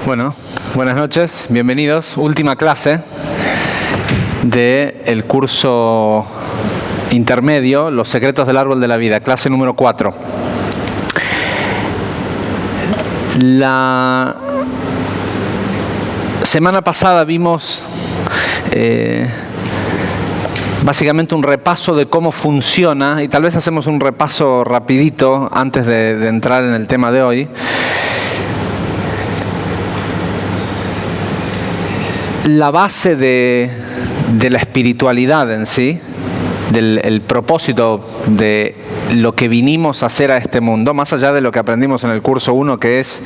Bueno, buenas noches, bienvenidos. Última clase del curso intermedio, Los secretos del árbol de la vida, clase número 4. La semana pasada vimos básicamente un repaso de cómo funciona, y tal vez hacemos un repaso rapidito antes de entrar en el tema de hoy. La base de la espiritualidad en sí, el propósito de lo que vinimos a hacer a este mundo, más allá de lo que aprendimos en el curso 1, que es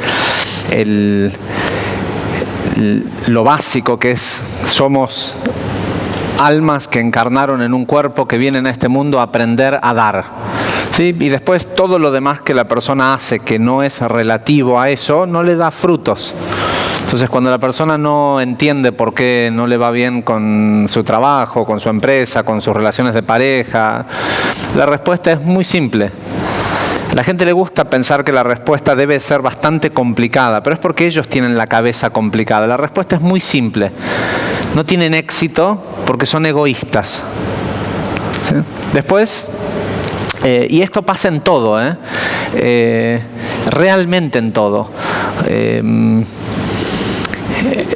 lo básico, que es somos almas que encarnaron en un cuerpo que vienen a este mundo a aprender a dar. ¿Sí? Y después todo lo demás que la persona hace que no es relativo a eso, no le da frutos. Entonces, cuando la persona no entiende por qué no le va bien con su trabajo, con su empresa, con sus relaciones de pareja, la respuesta es muy simple. A la gente le gusta pensar que la respuesta debe ser bastante complicada, pero es porque ellos tienen la cabeza complicada. La respuesta es muy simple. No tienen éxito porque son egoístas. ¿Sí? Después, y esto pasa en todo, realmente en todo.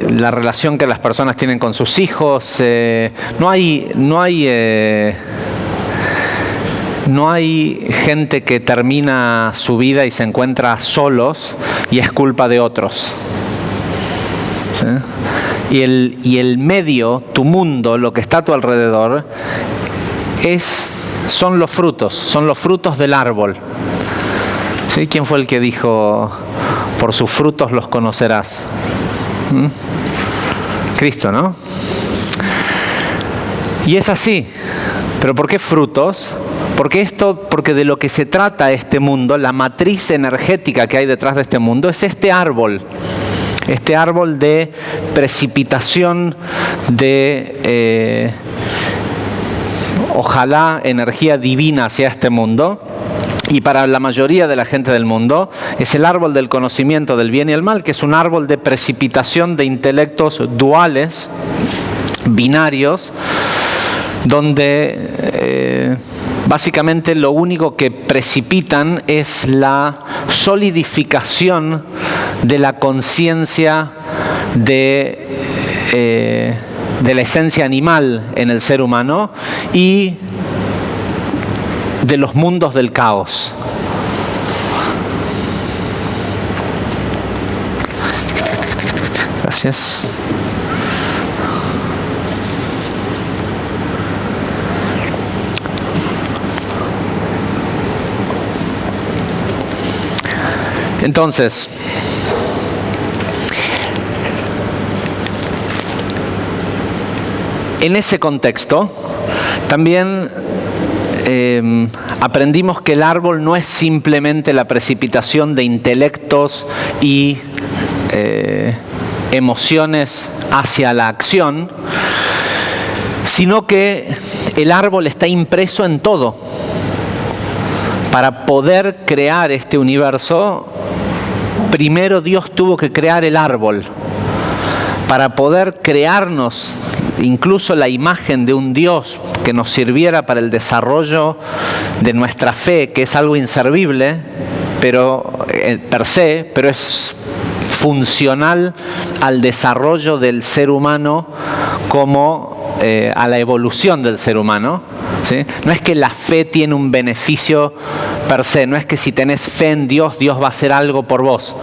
La relación que las personas tienen con sus hijos, no hay gente que termina su vida y se encuentra solos y es culpa de otros. ¿Sí? Y el medio, tu mundo, lo que está a tu alrededor, son los frutos del árbol. ¿Sí? ¿Quién fue el que dijo, por sus frutos los conocerás? Cristo, ¿no? Y es así. ¿Pero por qué frutos? Porque de lo que se trata este mundo, la matriz energética que hay detrás de este mundo, es este árbol de precipitación de, ojalá, energía divina hacia este mundo. Y para la mayoría de la gente del mundo es el árbol del conocimiento del bien y el mal, que es un árbol de precipitación de intelectos duales, binarios, donde básicamente lo único que precipitan es la solidificación de la conciencia de la esencia animal en el ser humano y de los mundos del caos. Gracias. Entonces, en ese contexto, también aprendimos que el árbol no es simplemente la precipitación de intelectos y emociones hacia la acción, sino que el árbol está impreso en todo. Para poder crear este universo, primero Dios tuvo que crear el árbol. Para poder crearnos incluso la imagen de un Dios que nos sirviera para el desarrollo de nuestra fe, que es algo inservible, pero per se, pero es funcional al desarrollo del ser humano como a la evolución del ser humano. ¿Sí? No es que la fe tiene un beneficio per se, no es que si tenés fe en Dios, Dios va a hacer algo por vos.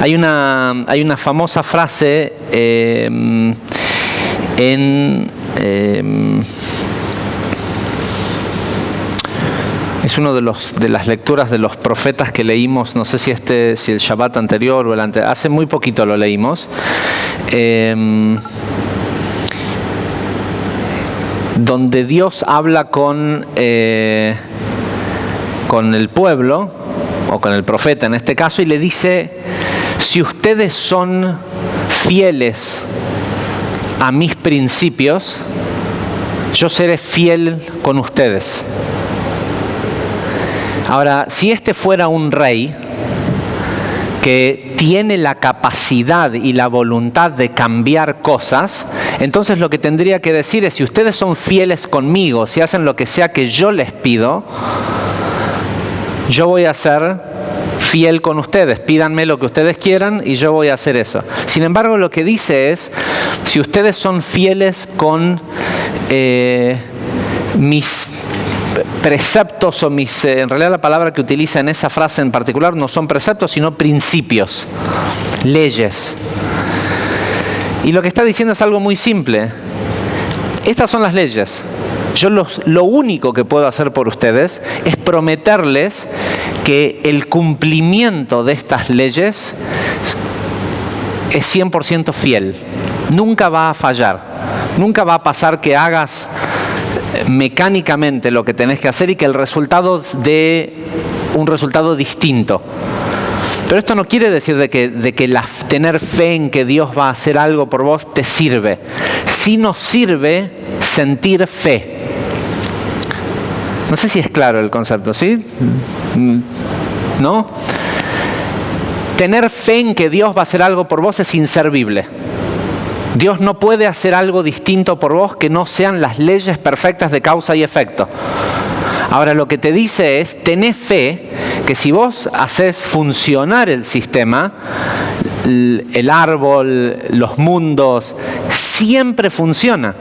Hay una famosa frase es uno de las lecturas de los profetas que leímos, no sé si el Shabbat anterior o el anterior, hace muy poquito lo leímos, donde Dios habla con el pueblo, o con el profeta en este caso, y le dice: si ustedes son fieles a mis principios, yo seré fiel con ustedes. Ahora, si este fuera un rey, que tiene la capacidad y la voluntad de cambiar cosas, entonces lo que tendría que decir es, si ustedes son fieles conmigo, si hacen lo que sea que yo les pido, yo voy a ser fiel con ustedes, pídanme lo que ustedes quieran y yo voy a hacer eso. Sin embargo, lo que dice es, si ustedes son fieles con mis preceptos o mis... en realidad la palabra que utiliza en esa frase en particular no son preceptos, sino principios, leyes. Y lo que está diciendo es algo muy simple. Estas son las leyes. Yo lo único que puedo hacer por ustedes es prometerles que el cumplimiento de estas leyes es 100% fiel. Nunca va a fallar. Nunca va a pasar que hagas mecánicamente lo que tenés que hacer y que el resultado dé un resultado distinto. Pero esto no quiere decir de que tener fe en que Dios va a hacer algo por vos te sirve. Sí nos sirve sentir fe. No sé si es claro el concepto, ¿sí? ¿No? Tener fe en que Dios va a hacer algo por vos es inservible. Dios no puede hacer algo distinto por vos que no sean las leyes perfectas de causa y efecto. Ahora lo que te dice es, tenés fe que si vos haces funcionar el sistema, el árbol, los mundos, siempre funciona.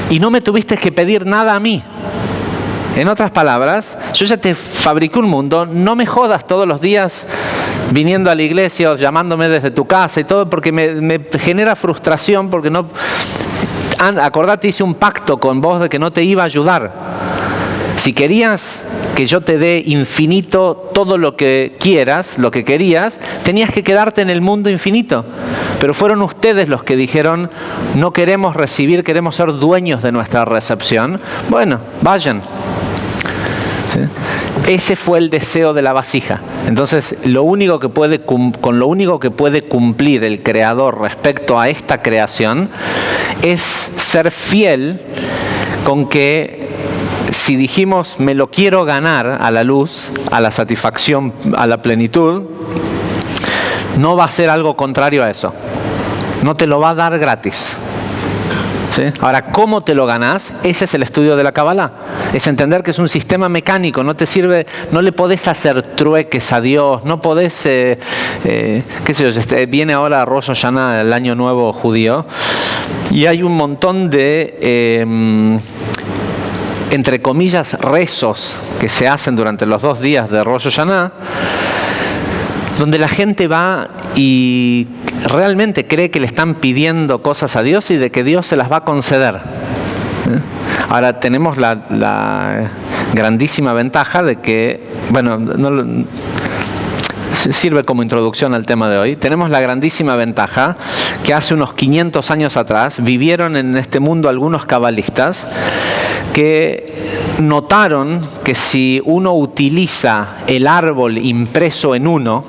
Y no me tuviste que pedir nada a mí. En otras palabras, yo ya te fabriqué un mundo, no me jodas todos los días viniendo a la iglesia o llamándome desde tu casa y todo, porque me genera frustración, porque no... Acordate, hice un pacto con vos de que no te iba a ayudar. Si querías que yo te dé infinito todo lo que quieras, lo que querías, tenías que quedarte en el mundo infinito. Pero fueron ustedes los que dijeron, no queremos recibir, queremos ser dueños de nuestra recepción. Bueno, vayan. ¿Sí? Ese fue el deseo de la vasija. Entonces, con lo único que puede cumplir el Creador respecto a esta creación es ser fiel con que, si dijimos me lo quiero ganar a la luz, a la satisfacción, a la plenitud, no va a ser algo contrario a eso. No te lo va a dar gratis. ¿Sí? Ahora, ¿cómo te lo ganás? Ese es el estudio de la Kabbalah. Es entender que es un sistema mecánico, no te sirve, no le podés hacer trueques a Dios, no podés, qué sé yo, viene ahora Rosh Hashanah, el año nuevo judío, y hay un montón de, entre comillas, rezos que se hacen durante los 2 días de Rosh Hashanah, donde la gente va y realmente cree que le están pidiendo cosas a Dios y de que Dios se las va a conceder. Ahora tenemos la grandísima ventaja de que, bueno, sirve como introducción al tema de hoy, tenemos la grandísima ventaja que hace unos 500 años atrás vivieron en este mundo algunos cabalistas que notaron que si uno utiliza el árbol impreso en uno,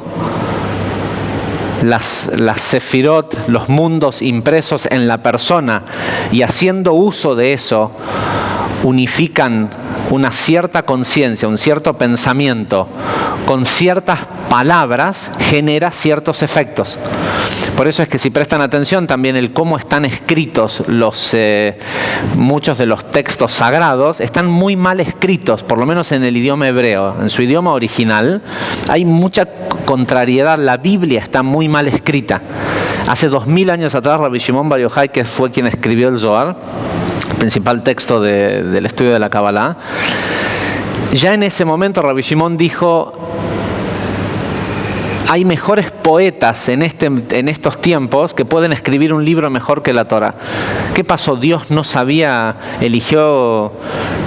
las sefirot, los mundos impresos en la persona, y haciendo uso de eso, unifican una cierta conciencia, un cierto pensamiento, con ciertas palabras, genera ciertos efectos. Por eso es que si prestan atención también el cómo están escritos muchos de los textos sagrados, están muy mal escritos, por lo menos en el idioma hebreo. En su idioma original hay mucha contrariedad, la Biblia está muy mal escrita. Hace 2000 años atrás, Rabbi Shimon Bar Yochai, que fue quien escribió el Zohar, el principal texto del estudio de la Kabbalah, ya en ese momento Rabbi Shimon dijo: hay mejores poetas en estos tiempos que pueden escribir un libro mejor que la Torah. ¿Qué pasó? ¿Dios no eligió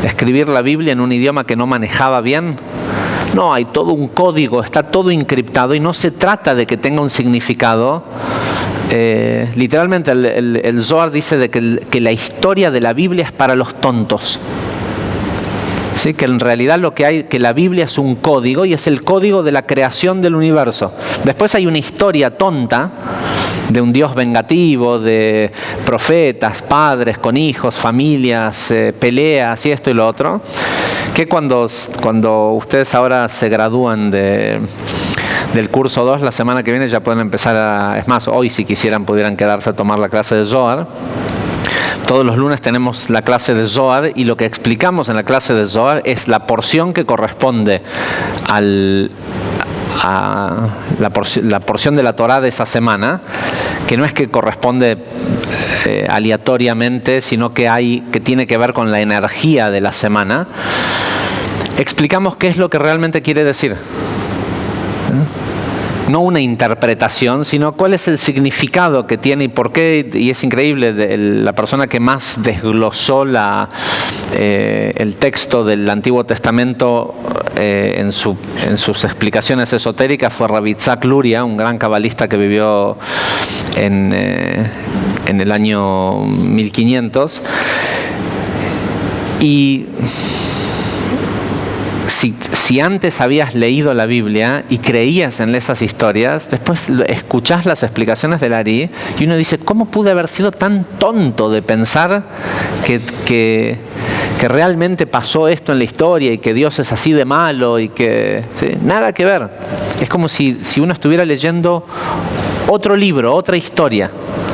escribir la Biblia en un idioma que no manejaba bien? No, hay todo un código, está todo encriptado y no se trata de que tenga un significado. Literalmente el Zohar dice de que la historia de la Biblia es para los tontos. ¿Sí? Que en realidad lo que hay, que la Biblia es un código y es el código de la creación del universo. Después hay una historia tonta de un Dios vengativo, de profetas, padres con hijos, familias, peleas y esto y lo otro, que cuando ustedes ahora se gradúan de del curso 2, la semana que viene ya pueden empezar es más, hoy si quisieran pudieran quedarse a tomar la clase de Zohar. Todos los lunes tenemos la clase de Zohar y lo que explicamos en la clase de Zohar es la porción que corresponde a la porción de la Torá de esa semana, que no es que corresponde aleatoriamente, sino que tiene que ver con la energía de la semana. Explicamos qué es lo que realmente quiere decir. No una interpretación, sino cuál es el significado que tiene y por qué. Y es increíble, la persona que más desglosó el texto del Antiguo Testamento en sus explicaciones esotéricas fue Rabbi Yitzhak Luria, un gran cabalista que vivió en el año 1500. Y si antes habías leído la Biblia y creías en esas historias, después escuchás las explicaciones del Ari y uno dice, ¿cómo pude haber sido tan tonto de pensar que realmente pasó esto en la historia y que Dios es así de malo y que... ¿sí? Nada que ver. Es como si uno estuviera leyendo otro libro, otra historia.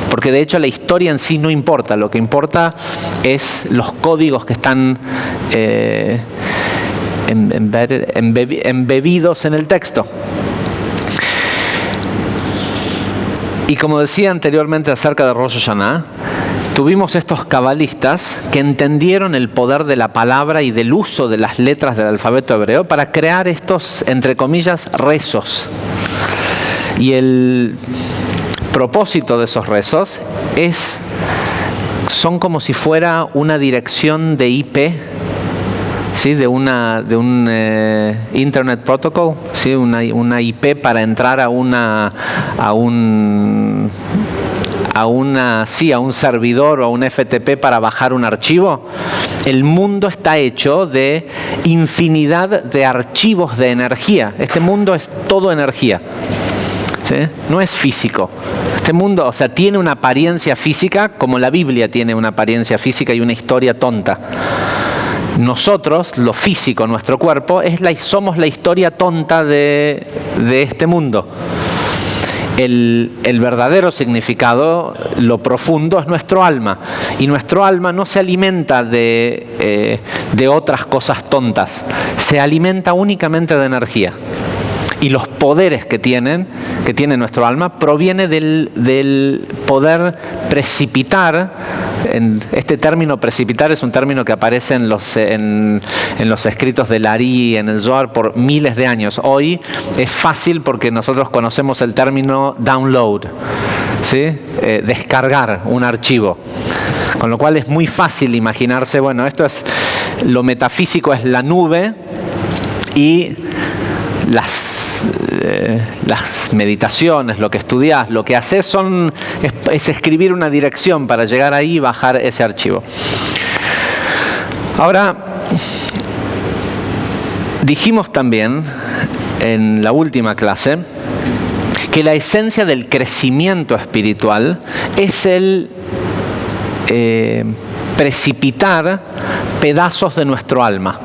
Porque de hecho la historia en sí no importa. Lo que importa es los códigos que están... embebidos en el texto. Y como decía anteriormente acerca de Rosh Hashanah, tuvimos estos cabalistas que entendieron el poder de la palabra y del uso de las letras del alfabeto hebreo para crear estos, entre comillas, rezos. Y el propósito de esos rezos son como si fuera una dirección de IP, ¿sí? de un Internet Protocol, ¿sí? una IP para entrar a un servidor o a un FTP para bajar un archivo. El mundo está hecho de infinidad de archivos de energía. Este mundo es todo energía, ¿sí? No es físico. Este mundo, o sea, tiene una apariencia física como la Biblia tiene una apariencia física y una historia tonta. Nosotros, lo físico, nuestro cuerpo, somos la historia tonta de este mundo. El verdadero significado, lo profundo, es nuestro alma. Y nuestro alma no se alimenta de otras cosas tontas. Se alimenta únicamente de energía. Y los poderes que tiene nuestro alma proviene del poder precipitar. Este término precipitar es un término que aparece en los escritos del Ari, en el Zohar, por miles de años. Hoy es fácil porque nosotros conocemos el término download, ¿sí? Descargar un archivo. Con lo cual es muy fácil imaginarse, bueno, lo metafísico es la nube y las meditaciones, lo que estudias, lo que haces es escribir una dirección para llegar ahí y bajar ese archivo. Ahora, dijimos también en la última clase que la esencia del crecimiento espiritual es el precipitar pedazos de nuestro alma.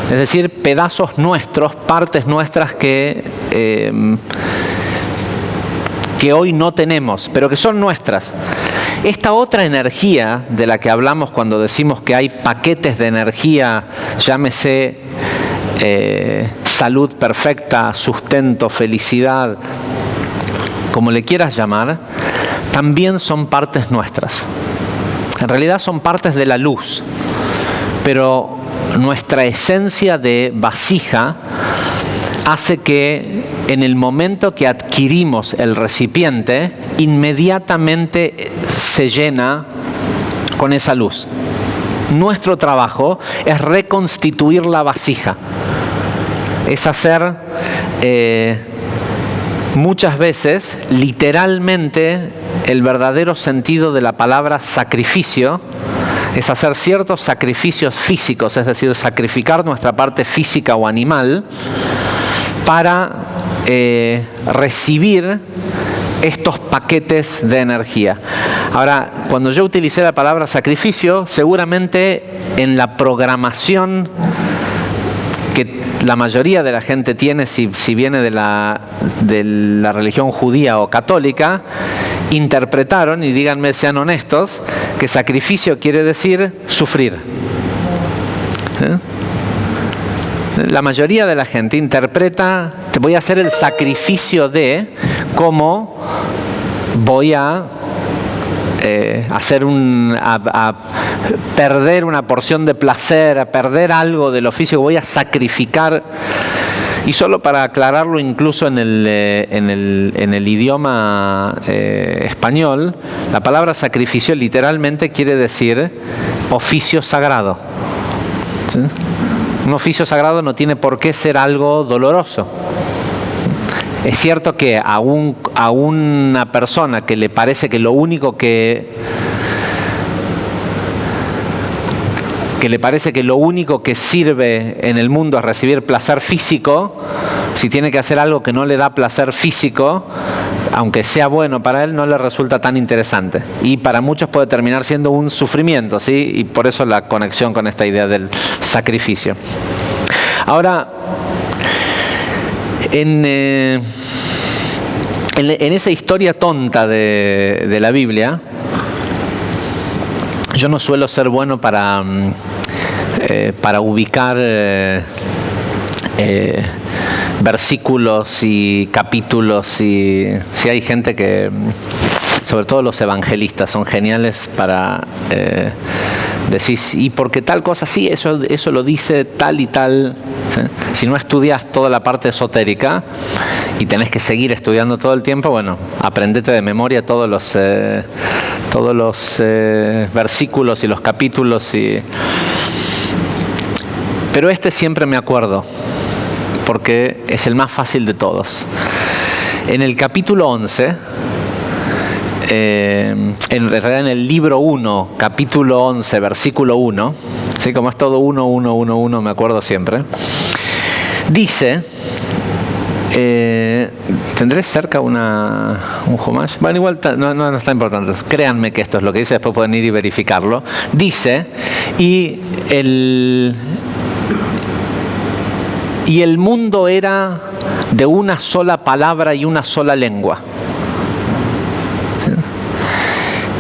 Es decir, pedazos nuestros, partes nuestras que hoy no tenemos, pero que son nuestras. Esta otra energía de la que hablamos cuando decimos que hay paquetes de energía, llámese salud perfecta, sustento, felicidad, como le quieras llamar, también son partes nuestras. En realidad son partes de la luz, pero nuestra esencia de vasija hace que en el momento que adquirimos el recipiente, inmediatamente se llena con esa luz. Nuestro trabajo es reconstituir la vasija. Es hacer muchas veces, literalmente, el verdadero sentido de la palabra sacrificio. Es hacer ciertos sacrificios físicos, es decir, sacrificar nuestra parte física o animal para recibir estos paquetes de energía. Ahora, cuando yo utilicé la palabra sacrificio, seguramente en la programación que la mayoría de la gente tiene, si viene de la religión judía o católica, interpretaron, y díganme, sean honestos, que sacrificio quiere decir sufrir. La mayoría de la gente interpreta, te voy a hacer el sacrificio de, como voy a a perder una porción de placer, a perder algo del oficio, voy a sacrificar. Y solo para aclararlo, incluso en el idioma español, la palabra sacrificio literalmente quiere decir oficio sagrado. ¿Sí? Un oficio sagrado no tiene por qué ser algo doloroso. Es cierto que a una persona que le parece que lo único que sirve en el mundo es recibir placer físico, si tiene que hacer algo que no le da placer físico, aunque sea bueno para él, no le resulta tan interesante. Y para muchos puede terminar siendo un sufrimiento, ¿sí? Y por eso la conexión con esta idea del sacrificio. Ahora, en esa historia tonta de la Biblia, yo no suelo ser bueno para ubicar versículos y capítulos, y si hay gente que, sobre todo los evangelistas, son geniales para decir, y porque tal cosa, sí, eso lo dice tal y tal. ¿Sí? Si no estudias toda la parte esotérica y tenés que seguir estudiando todo el tiempo, bueno, aprendete de memoria todos los versículos y los capítulos. Pero siempre me acuerdo, porque es el más fácil de todos. En el capítulo 11, en realidad en el libro 1, capítulo 11, versículo 1, ¿sí? Como es todo 1, me acuerdo siempre, dice, ¿tendré cerca un Humash? Bueno, igual no está importante. Créanme que esto es lo que dice, después pueden ir y verificarlo. Dice, y el mundo era de una sola palabra y una sola lengua. ¿Sí?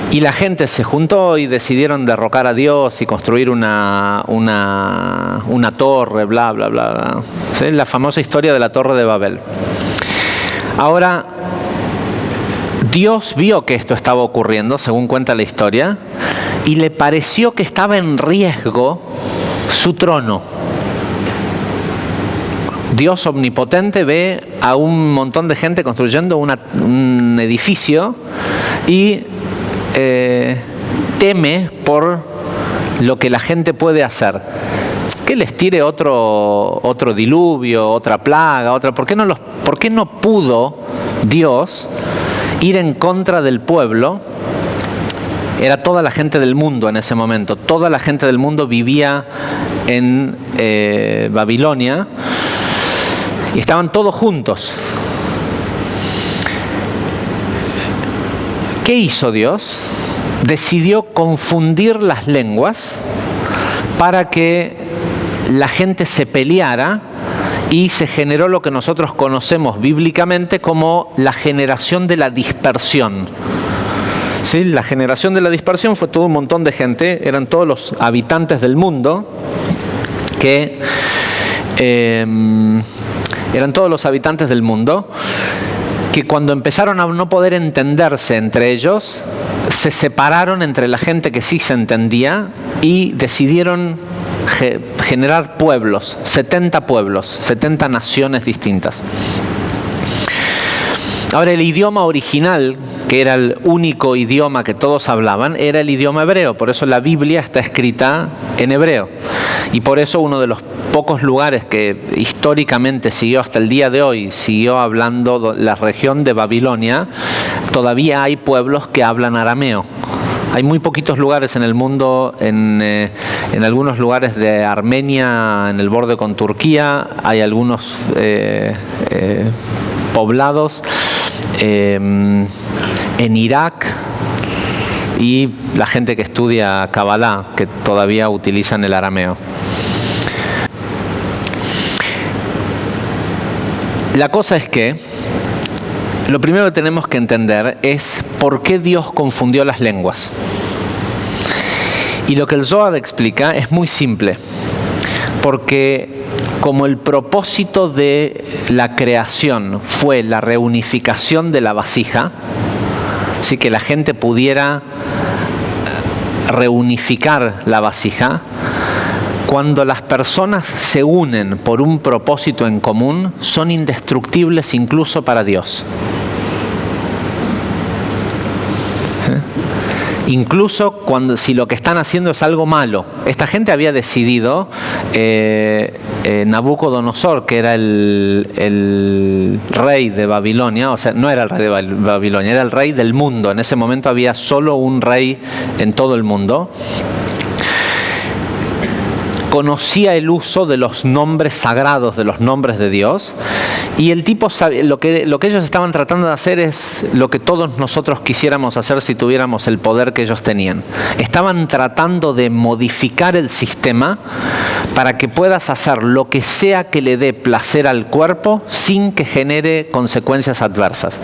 Y la gente se juntó y decidieron derrocar a Dios y construir una torre, bla, bla, bla, bla. ¿Sí? La famosa historia de la Torre de Babel. Ahora, Dios vio que esto estaba ocurriendo, según cuenta la historia, y le pareció que estaba en riesgo su trono. Dios omnipotente ve a un montón de gente construyendo un edificio y teme por lo que la gente puede hacer. Que les tire otro diluvio, otra plaga, ¿Por qué no pudo Dios ir en contra del pueblo? Era toda la gente del mundo en ese momento. Toda la gente del mundo vivía en Babilonia y estaban todos juntos. ¿Qué hizo Dios? Decidió confundir las lenguas para que la gente se peleara y se generó lo que nosotros conocemos bíblicamente como la generación de la dispersión. ¿Sí? La generación de la dispersión fue todo un montón de gente, eran todos los habitantes del mundo que cuando empezaron a no poder entenderse entre ellos, se separaron entre la gente que sí se entendía y decidieron generar pueblos, 70 pueblos, 70 naciones distintas. Ahora, el idioma original, que era el único idioma que todos hablaban, era el idioma hebreo. Por eso la Biblia está escrita en hebreo. Y por eso uno de los pocos lugares que históricamente siguió hasta el día de hoy, siguió hablando la región de Babilonia, todavía hay pueblos que hablan arameo. Hay muy poquitos lugares en el mundo, en algunos lugares de Armenia, en el borde con Turquía, hay algunos poblados en Irak, y la gente que estudia Kabbalah, que todavía utilizan el arameo. La cosa es que lo primero que tenemos que entender es por qué Dios confundió las lenguas. Y lo que el Zohar explica es muy simple, porque como el propósito de la creación fue la reunificación de la vasija, así que la gente pudiera reunificar la vasija, cuando las personas se unen por un propósito en común, son indestructibles incluso para Dios. Incluso si lo que están haciendo es algo malo. Esta gente había decidido, Nabucodonosor, que era el rey de Babilonia, o sea, no era el rey de Babilonia, era el rey del mundo. En ese momento había solo un rey en todo el mundo. Conocía el uso de los nombres sagrados, de los nombres de Dios, y el tipo sabía, lo que ellos estaban tratando de hacer es lo que todos nosotros quisiéramos hacer si tuviéramos el poder que ellos tenían. Estaban tratando de modificar el sistema para que puedas hacer lo que sea que le dé placer al cuerpo sin que genere consecuencias adversas.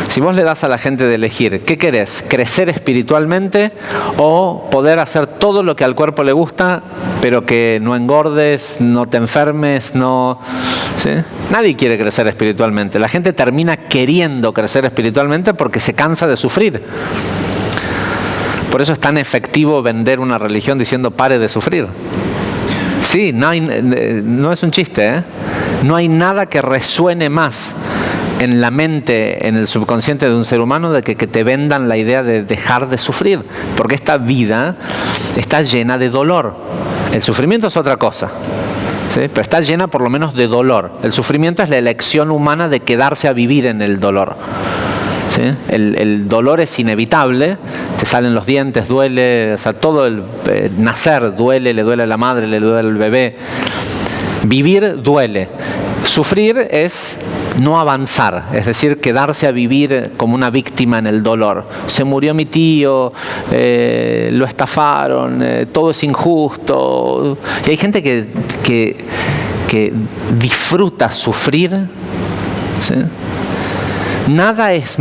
Si vos le das a la gente de elegir, ¿qué querés? ¿Crecer espiritualmente o poder hacer todo lo que al cuerpo le gusta, pero que no engordes, no te enfermes, no... ¿Sí? Nadie quiere crecer espiritualmente. La gente termina queriendo crecer espiritualmente porque se cansa de sufrir. Por eso es tan efectivo vender una religión diciendo pare de sufrir. Sí, no es un chiste, ¿eh? No hay nada que resuene más en la mente, en el subconsciente de un ser humano, de que te vendan la idea de dejar de sufrir, porque esta vida está llena de dolor. El sufrimiento es otra cosa, ¿sí? Pero está llena por lo menos de dolor. El sufrimiento es la elección humana de quedarse a vivir en el dolor, ¿sí? El dolor es inevitable, te salen los dientes, duele, o sea, todo el nacer duele, le duele a la madre, le duele al bebé. Vivir duele. Sufrir es no avanzar, es decir, quedarse a vivir como una víctima en el dolor. Se murió mi tío, lo estafaron, todo es injusto. Y hay gente que disfruta sufrir, ¿sí? Nada es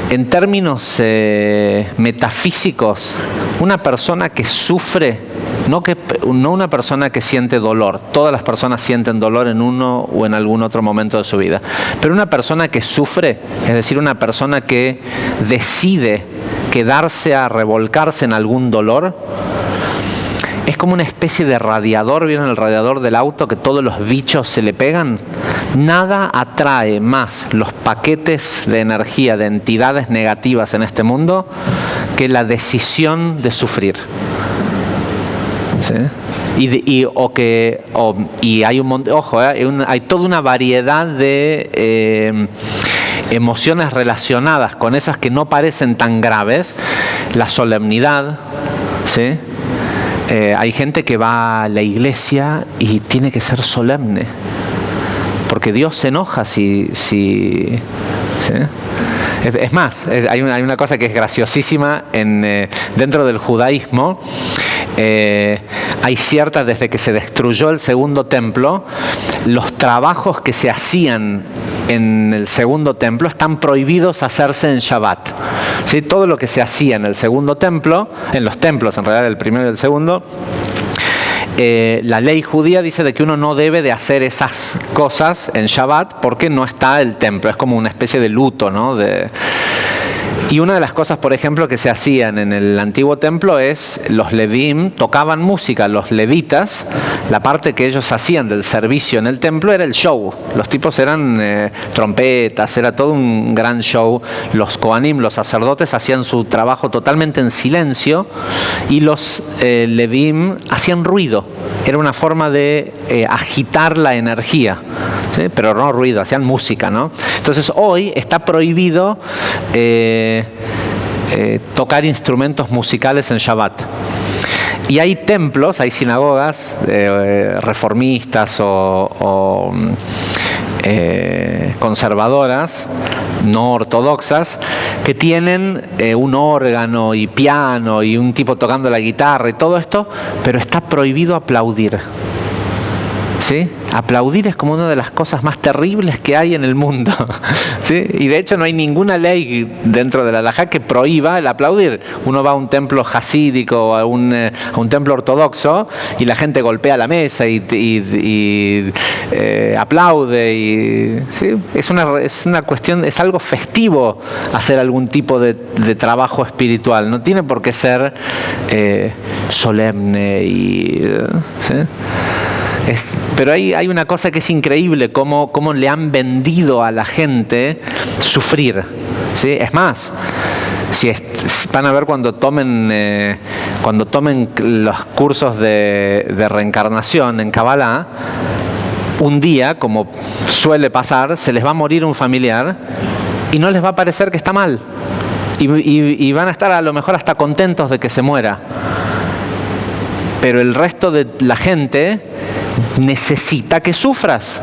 en términos metafísicos, una persona que sufre. No una persona que siente dolor. Todas las personas sienten dolor en uno o en algún otro momento de su vida. Pero una persona que sufre, es decir, una persona que decide quedarse a revolcarse en algún dolor, es como una especie de radiador. ¿Vieron el radiador del auto que todos los bichos se le pegan? Nada atrae más los paquetes de energía de entidades negativas en este mundo que la decisión de sufrir. ¿Sí? Y hay un montón, ojo, hay toda una variedad de emociones relacionadas con esas que no parecen tan graves. La solemnidad, ¿sí? Hay gente que va a la iglesia y tiene que ser solemne, porque Dios se enoja si ¿sí? Es más, hay una cosa que es graciosísima dentro del judaísmo. Hay desde que se destruyó el segundo templo, los trabajos que se hacían en el segundo templo están prohibidos hacerse en Shabbat. ¿Sí? Todo lo que se hacía en el segundo templo, en los templos en realidad, el primero y el segundo, la ley judía dice de que uno no debe de hacer esas cosas en Shabbat porque no está el templo. Es como una especie de luto, ¿no? Y una de las cosas, por ejemplo, que se hacían en el antiguo templo es los Levim tocaban música. Los levitas, la parte que ellos hacían del servicio en el templo era el show. Los tipos eran trompetas, era todo un gran show. Los Kohanim, los sacerdotes, hacían su trabajo totalmente en silencio y los Levim hacían ruido. Era una forma de agitar la energía, ¿sí? Pero no ruido, hacían música, ¿no? Entonces hoy está prohibido tocar instrumentos musicales en Shabbat. Y hay templos, hay sinagogas reformistas o conservadoras, no ortodoxas, que tienen un órgano y piano y un tipo tocando la guitarra y todo esto, pero está prohibido aplaudir. ¿Sí? Aplaudir es como una de las cosas más terribles que hay en el mundo. ¿Sí? Y de hecho no hay ninguna ley dentro de la halajá que prohíba el aplaudir. Uno va a un templo hasídico o a un templo ortodoxo y la gente golpea la mesa y aplaude. ¿Sí? Es una cuestión, es algo festivo hacer algún tipo de trabajo espiritual. No tiene por qué ser solemne. ¿Sí? Pero hay una cosa que es increíble, cómo le han vendido a la gente sufrir. ¿Sí? Es más, van a ver cuando tomen los cursos de reencarnación en Kabbalah, un día, como suele pasar, se les va a morir un familiar y no les va a parecer que está mal. Y van a estar a lo mejor hasta contentos de que se muera. Pero el resto de la gente necesita que sufras.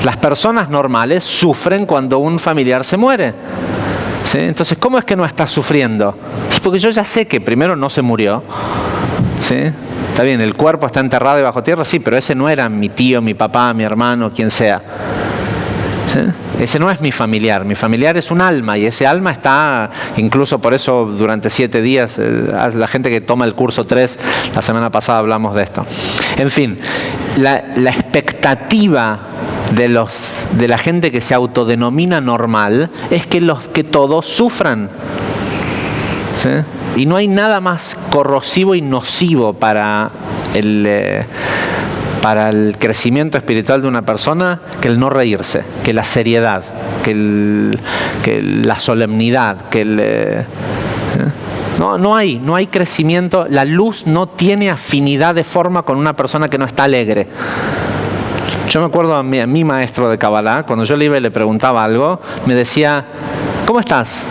Las personas normales sufren cuando un familiar se muere. ¿Sí? Entonces, ¿cómo es que no estás sufriendo? Es porque yo ya sé que primero no se murió. ¿Sí? Está bien, el cuerpo está enterrado y bajo tierra, sí, pero ese no era mi tío, mi papá, mi hermano, quien sea. ¿Sí? Ese no es mi familiar es un alma y ese alma está, incluso por eso durante 7 días, la gente que toma el curso 3, la semana pasada hablamos de esto. En fin, la expectativa de la gente que se autodenomina normal es que todos sufran. ¿Sí? Y no hay nada más corrosivo y nocivo para el crecimiento espiritual de una persona que el no reírse, que la seriedad, que la solemnidad, no hay crecimiento. La luz no tiene afinidad de forma con una persona que no está alegre. Yo me acuerdo a mi maestro de Kabbalah, cuando yo le iba y le preguntaba algo, me decía: ¿cómo estás?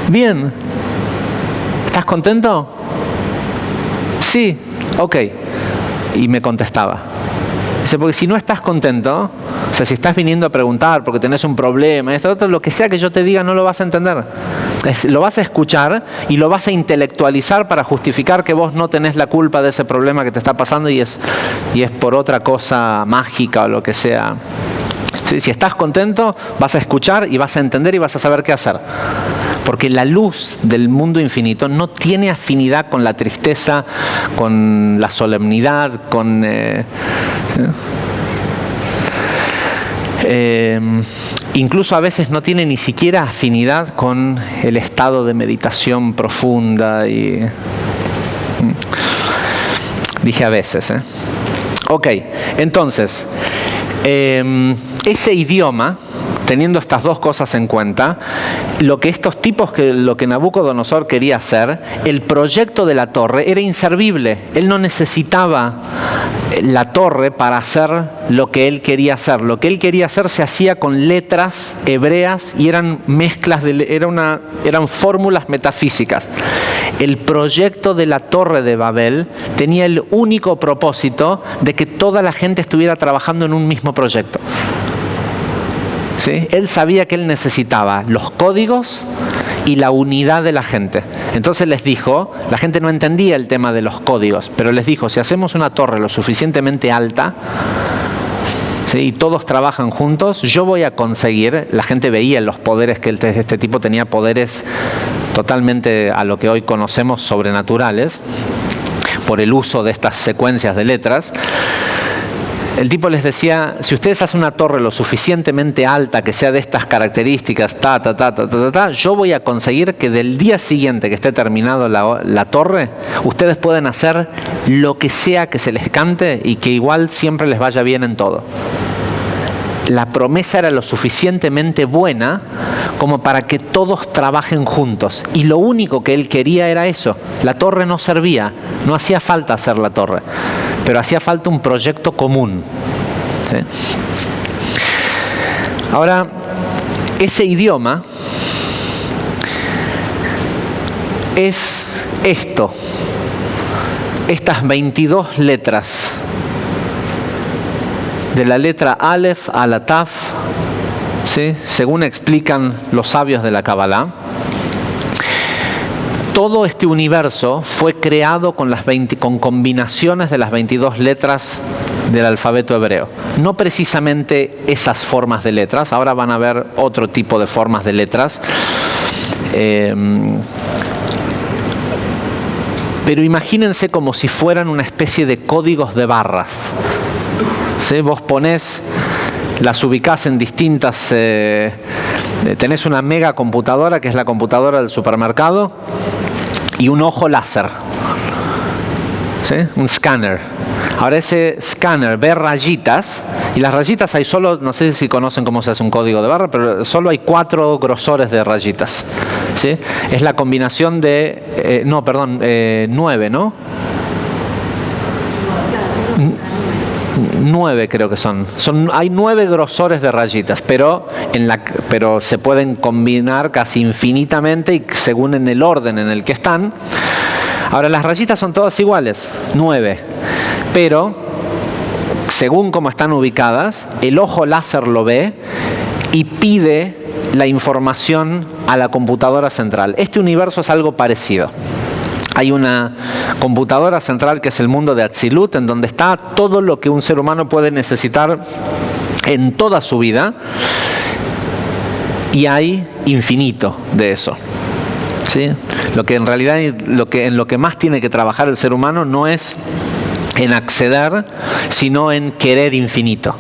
Bien. ¿Estás contento? Sí. Ok. Y me contestaba. Dice, porque si no estás contento, o sea, si estás viniendo a preguntar porque tenés un problema, esto, otro, lo que sea que yo te diga no lo vas a entender. Lo vas a escuchar y lo vas a intelectualizar para justificar que vos no tenés la culpa de ese problema que te está pasando y es por otra cosa mágica o lo que sea. ¿Sí? Si estás contento, vas a escuchar y vas a entender y vas a saber qué hacer. Porque la luz del mundo infinito no tiene afinidad con la tristeza, con la solemnidad, con... incluso a veces no tiene ni siquiera afinidad con el estado de meditación profunda. Dije a veces. Ok, entonces, ese idioma... Teniendo estas dos cosas en cuenta, lo que Nabucodonosor quería hacer, el proyecto de la torre era inservible. Él no necesitaba la torre para hacer lo que él quería hacer. Lo que él quería hacer se hacía con letras hebreas y eran mezclas, eran fórmulas metafísicas. El proyecto de la torre de Babel tenía el único propósito de que toda la gente estuviera trabajando en un mismo proyecto. ¿Sí? Él sabía que él necesitaba los códigos y la unidad de la gente. Entonces les dijo, la gente no entendía el tema de los códigos, pero les dijo, si hacemos una torre lo suficientemente alta, ¿sí? Y todos trabajan juntos, yo voy a conseguir, la gente veía los poderes que este tipo tenía, poderes totalmente a lo que hoy conocemos sobrenaturales, por el uso de estas secuencias de letras. El tipo les decía, si ustedes hacen una torre lo suficientemente alta, que sea de estas características, yo voy a conseguir que del día siguiente que esté terminado la torre, ustedes pueden hacer lo que sea que se les cante y que igual siempre les vaya bien en todo. La promesa era lo suficientemente buena como para que todos trabajen juntos. Y lo único que él quería era eso. La torre no servía, no hacía falta hacer la torre, pero hacía falta un proyecto común. ¿Sí? Ahora, ese idioma es esto, estas 22 letras, de la letra Aleph a la Taf, ¿sí? Según explican los sabios de la Kabbalah, todo este universo fue creado con combinaciones de las 22 letras del alfabeto hebreo. No precisamente esas formas de letras, ahora van a ver otro tipo de formas de letras. Pero imagínense como si fueran una especie de códigos de barras. ¿Sí? Vos ponés, las ubicás en distintas... tenés una mega computadora, que es la computadora del supermercado, y un ojo láser. ¿Sí? Un escáner. Ahora ese escáner ve rayitas, y las rayitas hay solo, no sé si conocen cómo se hace un código de barra, pero solo hay 4 grosores de rayitas. ¿Sí? Es la combinación de... 9, ¿no? 9 creo que son. Hay 9 grosores de rayitas, pero se pueden combinar casi infinitamente y según en el orden en el que están. Ahora, las rayitas son todas iguales, 9, pero según cómo están ubicadas, el ojo láser lo ve y pide la información a la computadora central. Este universo es algo parecido. Hay una computadora central que es el mundo de Atzilut, en donde está todo lo que un ser humano puede necesitar en toda su vida, y hay infinito de eso. ¿Sí? Lo que en realidad en lo que más tiene que trabajar el ser humano no es en acceder, sino en querer infinito.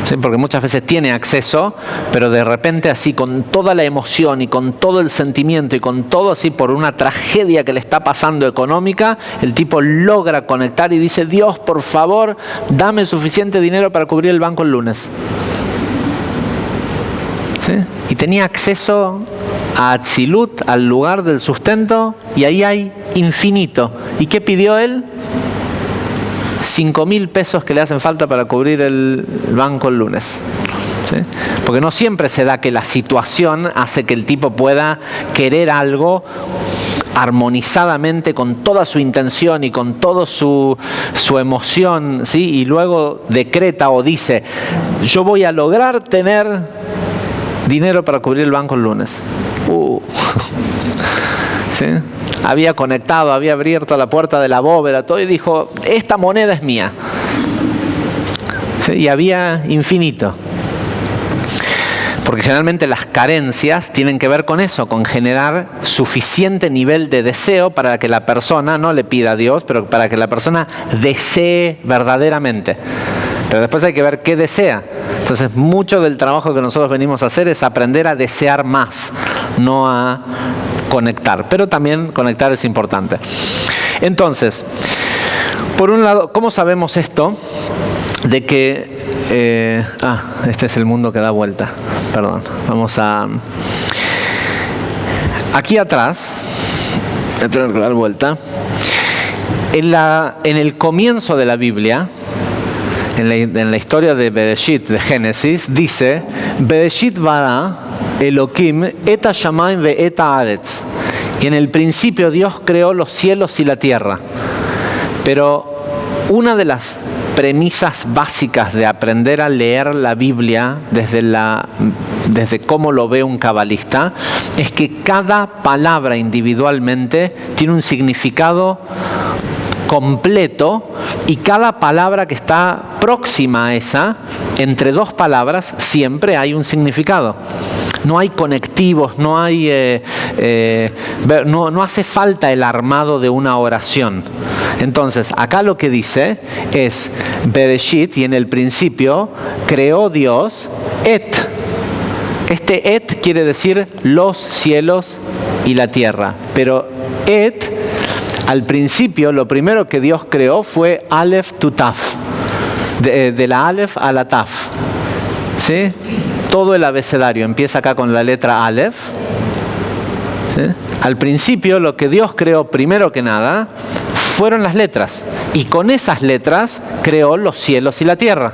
¿Sí? Porque muchas veces tiene acceso, pero de repente así con toda la emoción y con todo el sentimiento y con todo así por una tragedia que le está pasando económica, el tipo logra conectar y dice: Dios, por favor, dame suficiente dinero para cubrir el banco el lunes. ¿Sí? Y tenía acceso a Atzilut, al lugar del sustento, y ahí hay infinito. ¿Y qué pidió él? 5.000 pesos que le hacen falta para cubrir el banco el lunes. ¿Sí? Porque no siempre se da que la situación hace que el tipo pueda querer algo armonizadamente con toda su intención y con toda su emoción, ¿sí? Y luego decreta o dice: yo voy a lograr tener dinero para cubrir el banco el lunes. ¿Sí? Había conectado, había abierto la puerta de la bóveda, todo, y dijo: esta moneda es mía. ¿Sí? Y había infinito. Porque generalmente las carencias tienen que ver con eso, con generar suficiente nivel de deseo para que la persona, no le pida a Dios, pero para que la persona desee verdaderamente. Pero después hay que ver qué desea. Entonces, mucho del trabajo que nosotros venimos a hacer es aprender a desear más, no a conectar. Pero también conectar es importante. Entonces, por un lado, ¿cómo sabemos esto? De que... este es el mundo que da vuelta. Perdón. Vamos a... Aquí atrás, voy a tener que dar vuelta. En el comienzo de la Biblia, en la historia de Bereshit, de Génesis, dice: Bereshit bara Elohim et hashamayim ve et haaretz. Y en el principio Dios creó los cielos y la tierra. Pero una de las premisas básicas de aprender a leer la Biblia desde cómo lo ve un cabalista es que cada palabra individualmente tiene un significado completo, y cada palabra que está próxima a esa, entre dos palabras, siempre hay un significado. No hay conectivos, no hace falta el armado de una oración. Entonces, acá lo que dice es: Bereshit, y en el principio creó Dios et. Este et quiere decir los cielos y la tierra. Pero et, al principio, lo primero que Dios creó fue Aleph to Taf. De la Aleph a la Taf. ¿Sí? Todo el abecedario empieza acá con la letra Aleph. ¿Sí? Al principio, lo que Dios creó primero que nada fueron las letras. Y con esas letras creó los cielos y la tierra.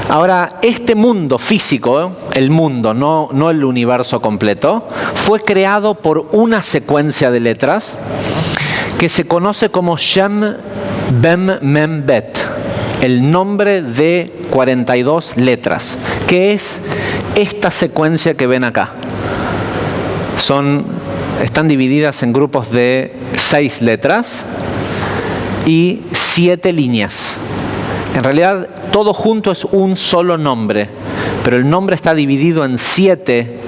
Ahora, este mundo físico, el mundo, no el universo completo, fue creado por una secuencia de letras que se conoce como Shem Bem Mem Bet, el nombre de 42 letras, que es esta secuencia que ven acá. Están divididas en grupos de 6 letras, y 7 líneas. En realidad, todo junto es un solo nombre, pero el nombre está dividido en 7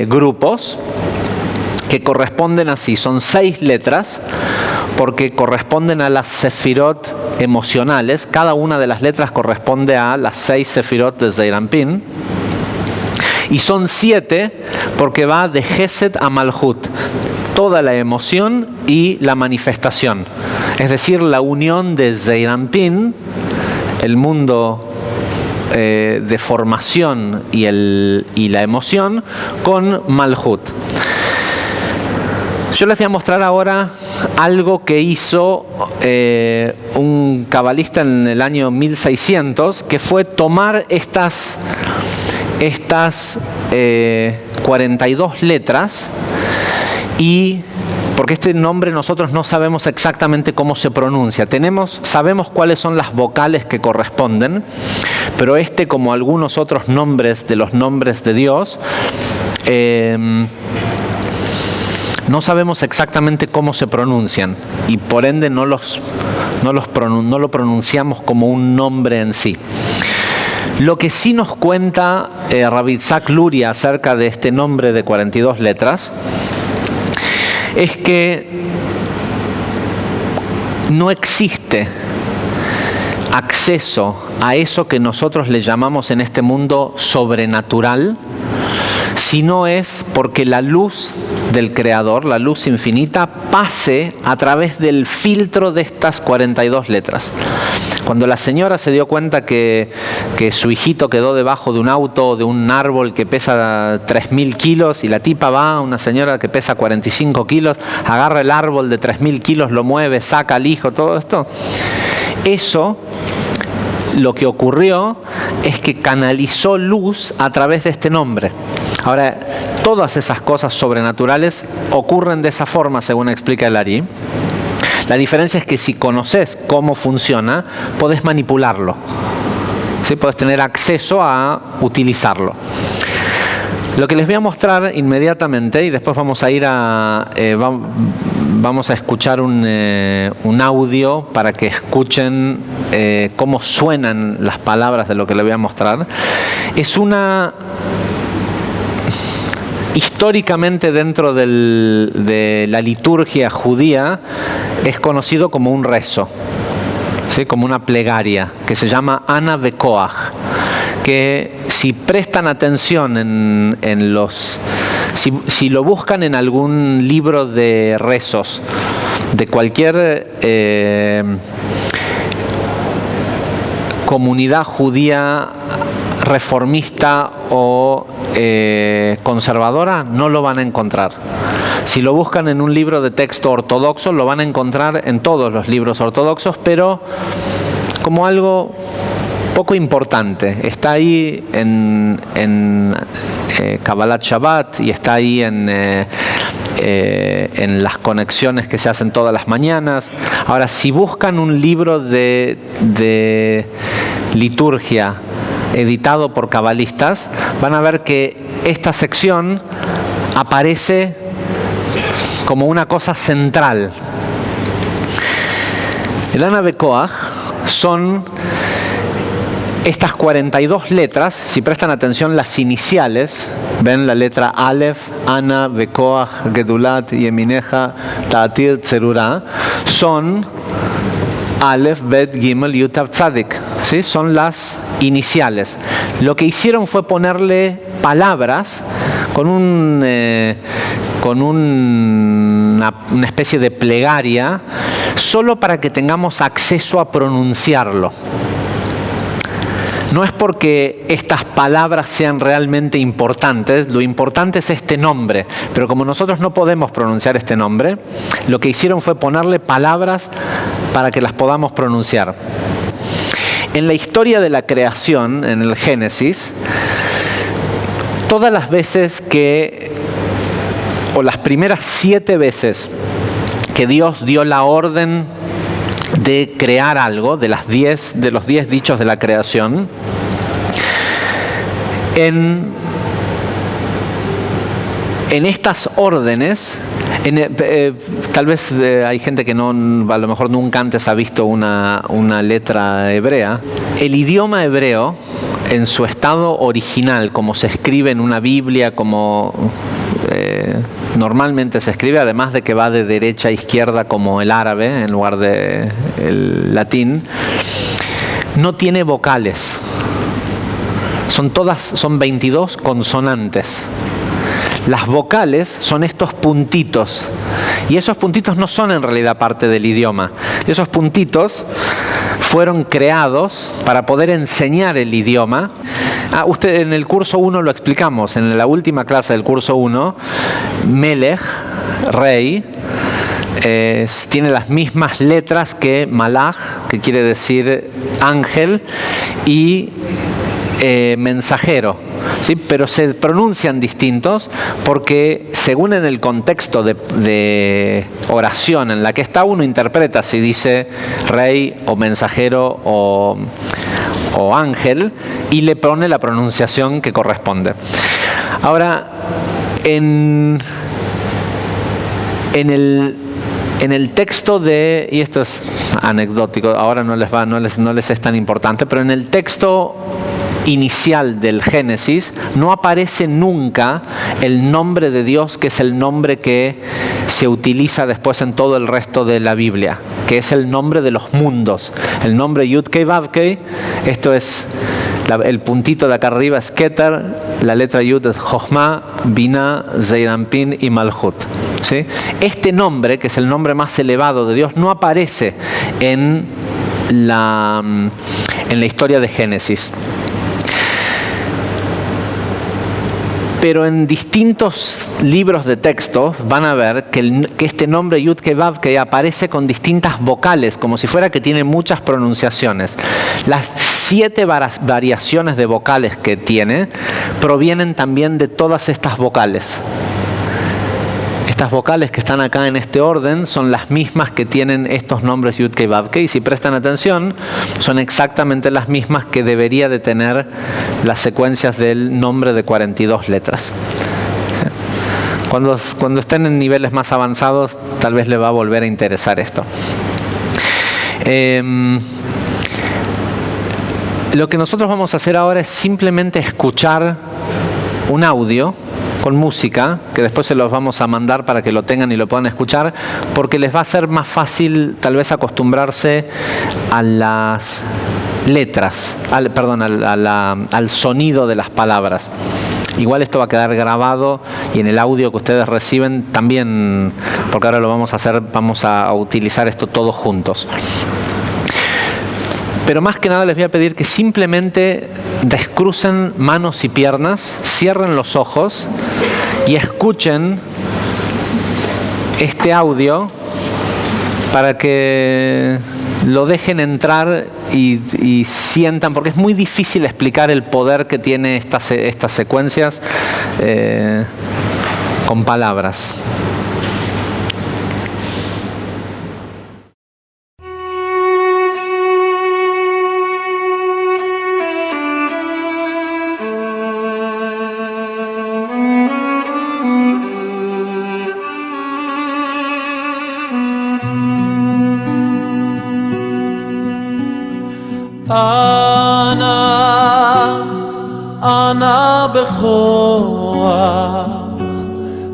grupos que corresponden así. Son 6 letras porque corresponden a las sefirot emocionales. Cada una de las letras corresponde a las 6 sefirot de Zeir Anpin. Y son 7 porque va de Gesed a Malhut, toda la emoción y la manifestación. Es decir, la unión de Zeir Anpin, el mundo de formación y la emoción, con Malhut. Yo les voy a mostrar ahora algo que hizo un cabalista en el año 1600, que fue tomar estas 42 letras y... porque este nombre nosotros no sabemos exactamente cómo se pronuncia. Sabemos cuáles son las vocales que corresponden, pero como algunos otros nombres de los nombres de Dios, no sabemos exactamente cómo se pronuncian y por ende no lo pronunciamos como un nombre en sí. Lo que sí nos cuenta Rabbi Itzhak Luria acerca de este nombre de 42 letras es que no existe acceso a eso que nosotros le llamamos en este mundo sobrenatural, si no es porque la luz del Creador, la luz infinita, pase a través del filtro de estas 42 letras. Cuando la señora se dio cuenta que su hijito quedó debajo de un auto, de un árbol que pesa 3.000 kilos, y la tipa va, una señora que pesa 45 kilos, agarra el árbol de 3.000 kilos, lo mueve, saca al hijo, todo esto, eso, lo que ocurrió es que canalizó luz a través de este nombre. Ahora, todas esas cosas sobrenaturales ocurren de esa forma, según explica el Ari. La diferencia es que si conoces cómo funciona, podés manipularlo. ¿Sí? Podés tener acceso a utilizarlo. Lo que les voy a mostrar inmediatamente, y después vamos a ir vamos a escuchar un audio para que escuchen cómo suenan las palabras de lo que les voy a mostrar. Es históricamente dentro de la liturgia judía es conocido como un rezo, ¿sí? Como una plegaria que se llama Ana Bekoach, que si prestan atención si lo buscan en algún libro de rezos de cualquier comunidad judía reformista o conservadora, no lo van a encontrar. Si lo buscan en un libro de texto ortodoxo, lo van a encontrar en todos los libros ortodoxos, pero como algo poco importante. Está ahí en Kabbalat Shabbat y está ahí en las conexiones que se hacen todas las mañanas. Ahora, si buscan un libro de liturgia editado por cabalistas, van a ver que esta sección aparece como una cosa central. El Ana Bekoach son estas 42 letras. Si prestan atención, las iniciales, ven la letra Aleph, Ana, Bekoach, Gedulat, Yemineja, Ta'atir, Tzerura, son Aleph, Bet, Gimel, Yutav, Tzadik, ¿sí? Son las iniciales. Lo que hicieron fue ponerle palabras con una especie de plegaria, solo para que tengamos acceso a pronunciarlo. No es porque estas palabras sean realmente importantes, lo importante es este nombre, pero como nosotros no podemos pronunciar este nombre, lo que hicieron fue ponerle palabras para que las podamos pronunciar. En la historia de la creación, en el Génesis, todas las veces o las primeras 7 veces que Dios dio la orden de crear algo, de los 10 dichos de la creación, En estas órdenes, tal vez hay gente que no, a lo mejor nunca antes ha visto una letra hebrea. El idioma hebreo, en su estado original, como se escribe en una Biblia, como normalmente se escribe, además de que va de derecha a izquierda como el árabe en lugar del latín, no tiene vocales. Son 22 consonantes. Las vocales son estos puntitos, y esos puntitos no son en realidad parte del idioma. Esos puntitos fueron creados para poder enseñar el idioma. Usted en el curso 1 lo explicamos, en la última clase del curso 1, Melech, rey, tiene las mismas letras que Malach, que quiere decir ángel, y mensajero. ¿Sí? Pero se pronuncian distintos porque según en el contexto de oración en la que está, uno interpreta si dice rey o mensajero o ángel y le pone la pronunciación que corresponde. Ahora, en el texto de, y esto es anecdótico, ahora no les es tan importante, pero en el texto inicial del Génesis no aparece nunca el nombre de Dios, que es el nombre que se utiliza después en todo el resto de la Biblia, que es el nombre de los mundos. El nombre Yud-Kei Vav-Kei, esto es el puntito de acá arriba es Keter, la letra Yud es Jochma, Binah, Zeir Anpin y Malchut. ¿Sí? Este nombre, que es el nombre más elevado de Dios, no aparece en la historia de Génesis. Pero en distintos libros de texto van a ver que este nombre Yud-Kei Vav-Kei aparece con distintas vocales, como si fuera que tiene muchas pronunciaciones. Las 7 variaciones de vocales que tiene provienen también de todas estas vocales. Estas vocales que están acá en este orden son las mismas que tienen estos nombres Yud-Kei Vav-Kei. Si prestan atención, son exactamente las mismas que debería de tener las secuencias del nombre de 42 letras. Cuando estén en niveles más avanzados, tal vez le va a volver a interesar esto. Lo que nosotros vamos a hacer ahora es simplemente escuchar un audio con música, que después se los vamos a mandar para que lo tengan y lo puedan escuchar, porque les va a ser más fácil tal vez acostumbrarse a las letras, al sonido de las palabras. Igual esto va a quedar grabado y en el audio que ustedes reciben también, porque ahora lo vamos a hacer, vamos a utilizar esto todos juntos. Pero más que nada les voy a pedir que simplemente descrucen manos y piernas, cierren los ojos y escuchen este audio para que lo dejen entrar y sientan, porque es muy difícil explicar el poder que tiene estas secuencias con palabras. אנא בכוח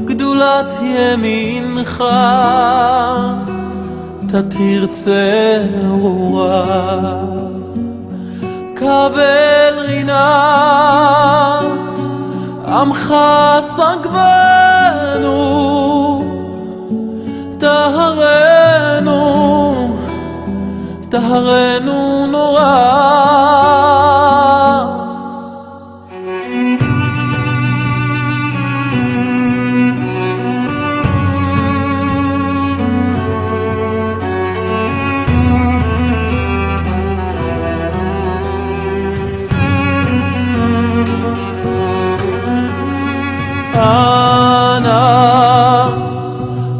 גדולת ימינך תתרצה רוח קבל רינת עמך סגבנו טהרנו נורא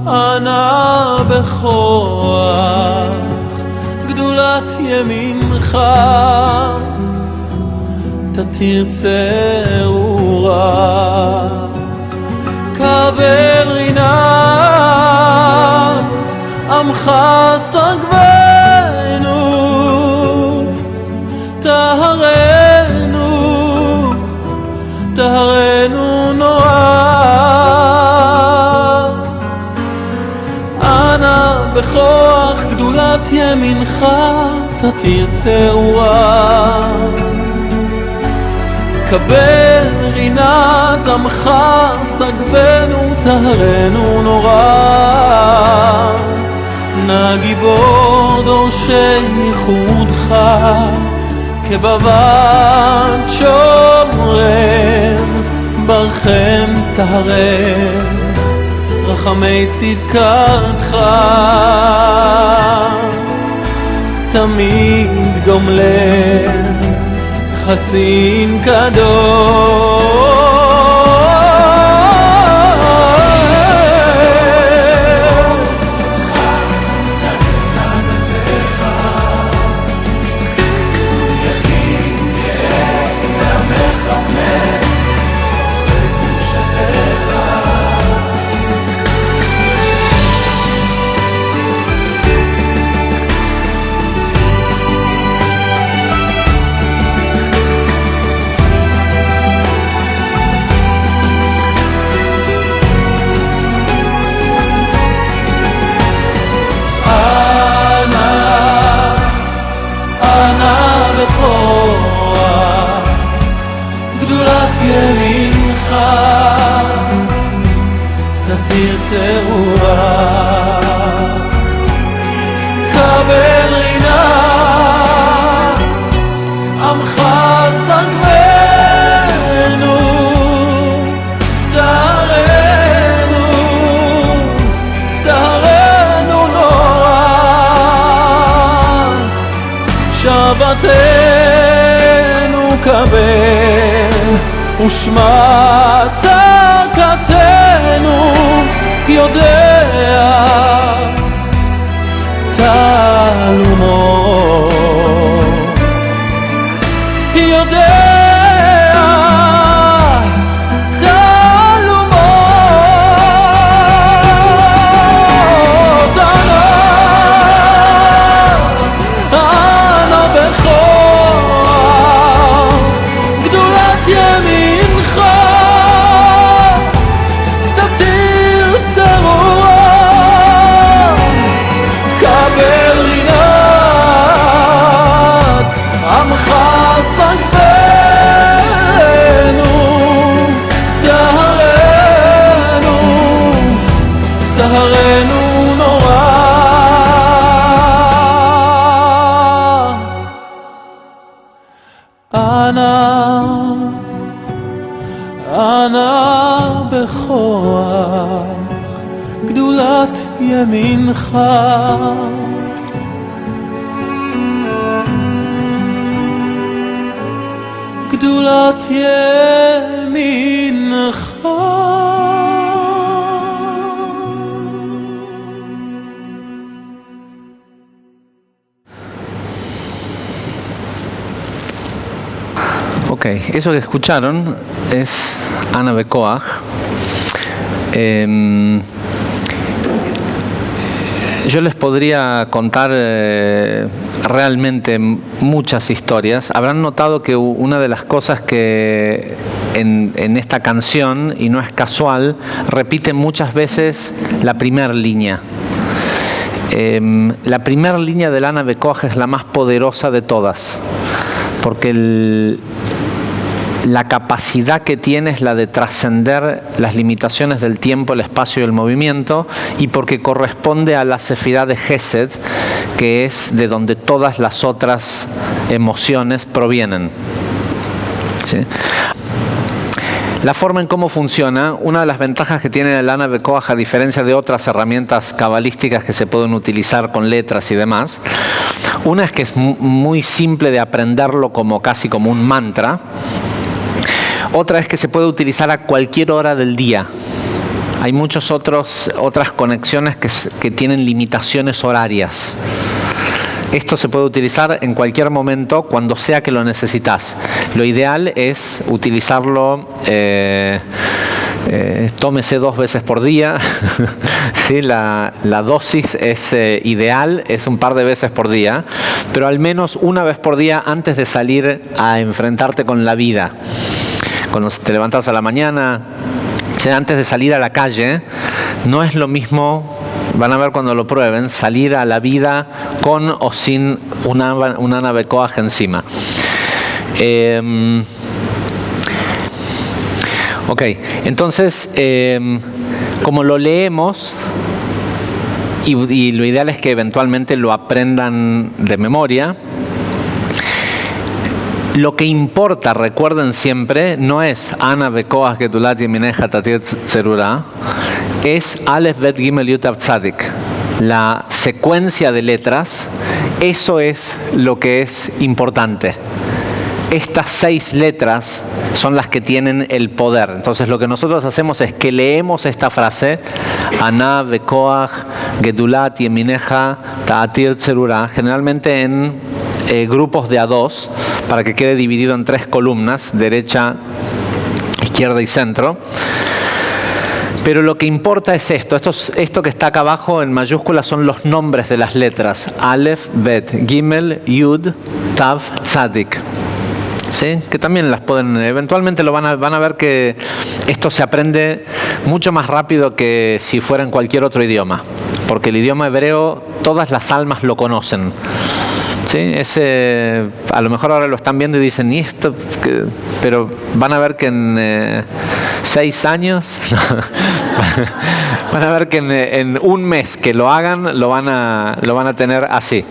אנא בכוח גדולת ימינך תתרצה רוח קבל קבל רינת עמך סגבנו טהרנו טהרנו נורא אנא בכוח גדולת ימינך תתיר צרורה קבל רינת עמך סגבנו טהרנו נורא נא גיבור דורשי ייחודך כבבת שומרם ברכם טהרם רחמי צדקתך תמיד גומלם חסין קדוש ימינך תתיר צרורה קבל רינת עמך סגבנו טהרנו טהרנו נורא שבתנו קבל ושמע צעקתנו יודע תעלומות יודע תעלומות אנא בכוח גדולת ימינך תתיר צרורה קבל רינת עמך סגבנו טהרנו טהרנו נורא אנא בכוח גדולת ימינך גדולת ימינך Ok, eso que escucharon es Ana Bekoach. Yo les podría contar realmente muchas historias. Habrán notado que una de las cosas que en esta canción, y no es casual, repite muchas veces la primera línea. La primera línea del Ana Bekoach es la más poderosa de todas, porque la capacidad que tiene es la de trascender las limitaciones del tiempo, el espacio y el movimiento, y porque corresponde a la sefirá de Gesed, que es de donde todas las otras emociones provienen. ¿Sí? La forma en cómo funciona, una de las ventajas que tiene el Ana Bekoach, a diferencia de otras herramientas cabalísticas que se pueden utilizar con letras y demás, una es que es muy simple de aprenderlo casi como un mantra. Otra es que se puede utilizar a cualquier hora del día. Hay muchas otras conexiones que tienen limitaciones horarias. Esto se puede utilizar en cualquier momento, cuando sea que lo necesitas. Lo ideal es utilizarlo Tómese 2 veces por día. ¿Sí? La dosis es ideal, es un par de veces por día, pero al menos una vez por día antes de salir a enfrentarte con la vida. Cuando te levantas a la mañana, antes de salir a la calle, no es lo mismo, van a ver cuando lo prueben, salir a la vida con o sin una nave Koach encima. Ok, entonces, como lo leemos, y lo ideal es que eventualmente lo aprendan de memoria, lo que importa, recuerden siempre, no es Ana Bekoach Gedulat Yemineja Tatir Tzerura, es Aleph Bet Gimel Yud Tav Tzadik. La secuencia de letras, eso es lo que es importante. Estas 6 letras son las que tienen el poder. Entonces lo que nosotros hacemos es que leemos esta frase, Ana Bekoach Gedulat Yemineja Tatir Tzerura, generalmente en grupos de A2, para que quede dividido en 3 columnas, derecha, izquierda y centro. Pero lo que importa es esto que está acá abajo en mayúsculas son los nombres de las letras, Aleph, Bet, Gimel, Yud, Tav, Tzadik. ¿Sí? Que también las pueden, eventualmente van a ver que esto se aprende mucho más rápido que si fuera en cualquier otro idioma, porque el idioma hebreo todas las almas lo conocen. ¿Sí? A lo mejor ahora lo están viendo y dicen, ¿y esto? Pero van a ver que en 6 años, van a ver que en un mes que lo hagan, lo van a tener así.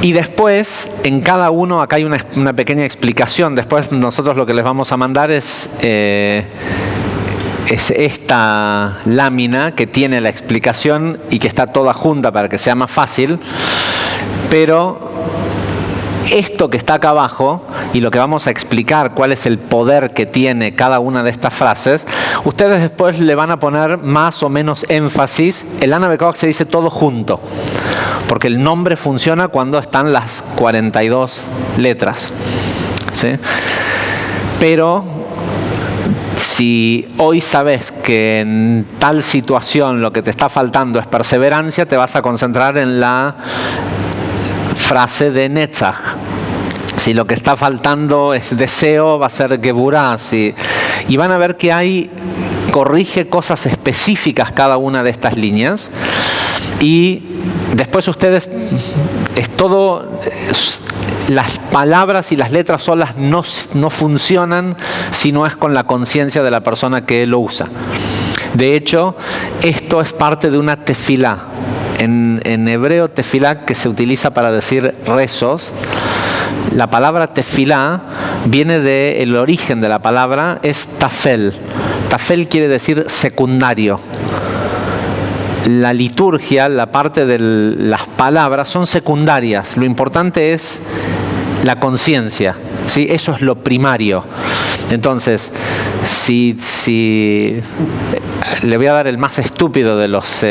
Y después, en cada uno, acá hay una pequeña explicación. Después nosotros lo que les vamos a mandar es esta lámina que tiene la explicación y que está toda junta para que sea más fácil. Pero esto que está acá abajo y lo que vamos a explicar, cuál es el poder que tiene cada una de estas frases, ustedes después le van a poner más o menos énfasis. El Ana Bekoach se dice todo junto, porque el nombre funciona cuando están las 42 letras. ¿Sí? Pero si hoy sabes que en tal situación lo que te está faltando es perseverancia, te vas a concentrar en la frase de Netzach. Si lo que está faltando es deseo, va a ser Geburah. Y van a ver que corrige cosas específicas cada una de estas líneas. Y después ustedes, las palabras y las letras solas no funcionan si no es con la conciencia de la persona que lo usa. De hecho, esto es parte de una tefilá. En hebreo, tefilá, que se utiliza para decir rezos, la palabra tefilá viene del origen de la palabra, es tafel. Tafel quiere decir secundario. La liturgia, la parte de las palabras son secundarias. Lo importante es la conciencia, ¿sí? Eso es lo primario. Entonces, si le voy a dar el más estúpido de los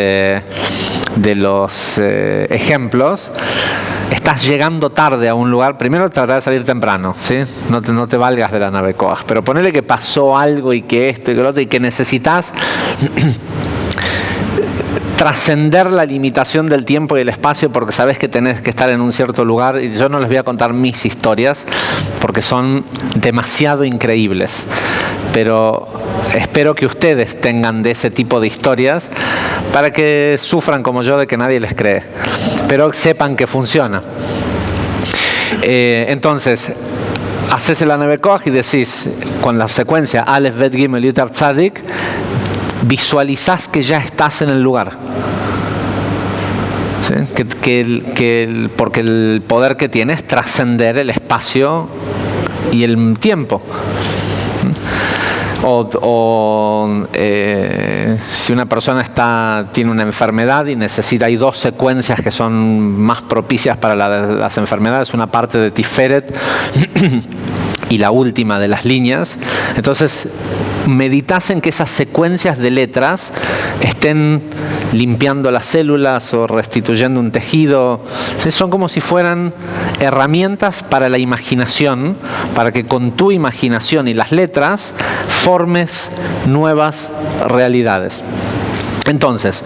ejemplos. Estás llegando tarde a un lugar, primero trata de salir temprano, ¿sí? No te valgas de la nave Koach, pero ponele que pasó algo y que esto y que lo otro y que necesitas trascender la limitación del tiempo y el espacio porque sabes que tenés que estar en un cierto lugar. Y yo no les voy a contar mis historias porque son demasiado increíbles, pero espero que ustedes tengan de ese tipo de historias para que sufran como yo de que nadie les cree, pero sepan que funciona. Entonces, haces el Ana Bekoach y decís con la secuencia Aleph, Bet, Gimel, Yud, Tav, Tzadik, visualizás que ya estás en el lugar. ¿Sí? Porque el poder que tiene es trascender el espacio y el tiempo. Si una persona tiene una enfermedad y hay 2 secuencias que son más propicias para las enfermedades, una parte de Tiferet y la última de las líneas. Entonces, meditas en que esas secuencias de letras estén limpiando las células o restituyendo un tejido. Son como si fueran herramientas para la imaginación, para que con tu imaginación y las letras formes nuevas realidades. Entonces,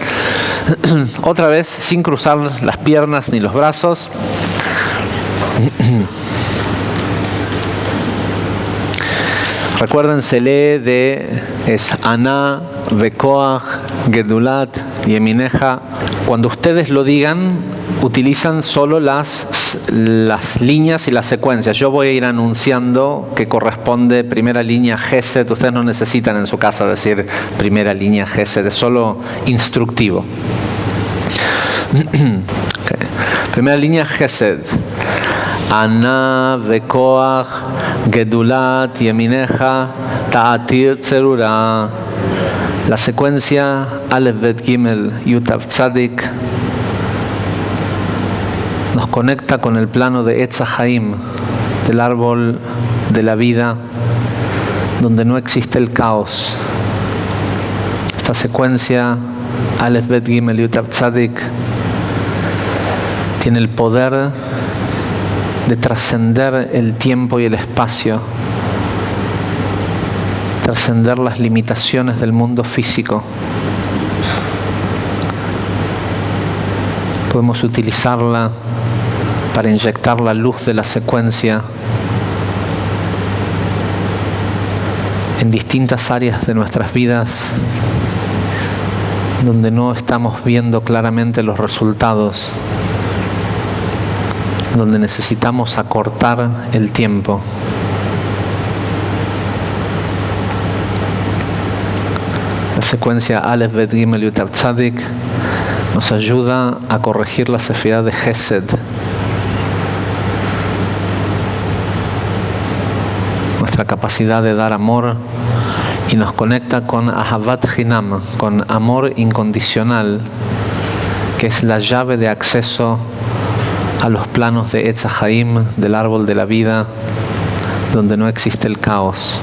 otra vez, sin cruzar las piernas ni los brazos, recuerden, se lee es Ana, Bekoach, Gedulat, Yemineja. Cuando ustedes lo digan, utilizan solo las líneas y las secuencias. Yo voy a ir anunciando que corresponde primera línea Gesed. Ustedes no necesitan en su casa decir primera línea Gesed, es solo instructivo. Okay. Primera línea Gesed. Ana, Bekoach, Gedulat, Yemineja, Ta'atir, Tzerura. La secuencia Aleph, Bet, Gimel, Yud, Tav, Tzadik nos conecta con el plano de Etz HaChaim, del árbol de la vida, donde no existe el caos. Esta secuencia Aleph, Bet, Gimel, Yud, Tav, Tzadik tiene el poder de trascender el tiempo y el espacio, trascender las limitaciones del mundo físico. Podemos utilizarla para inyectar la luz de la secuencia en distintas áreas de nuestras vidas donde no estamos viendo claramente los resultados, donde necesitamos acortar el tiempo. La secuencia Aleph, Bet, Gimel, Yud, Tav, Tzadik nos ayuda a corregir la sefirá de Gesed, nuestra capacidad de dar amor, y nos conecta con Ahavat Hinam, con amor incondicional, que es la llave de acceso a los planos de Etz HaChaim, del árbol de la vida, donde no existe el caos.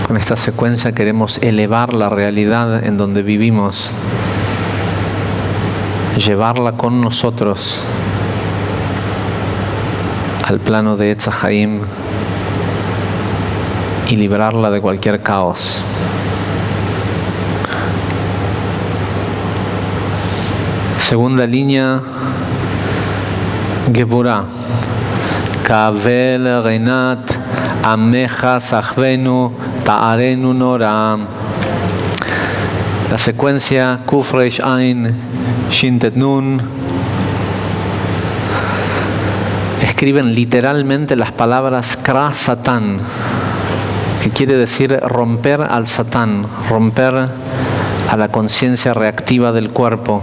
Con esta secuencia queremos elevar la realidad en donde vivimos, llevarla con nosotros al plano de Etz HaChaim y librarla de cualquier caos. Segunda línea, Geburah. Kavel, Reinat, Ameja, Sachvenu, Ta'arenu, Nora. La secuencia Kuf, Reish, Ain, Shin, Tet, Nun escriben literalmente las palabras Kra, Satán, que quiere decir romper al Satán, romper a la conciencia reactiva del cuerpo.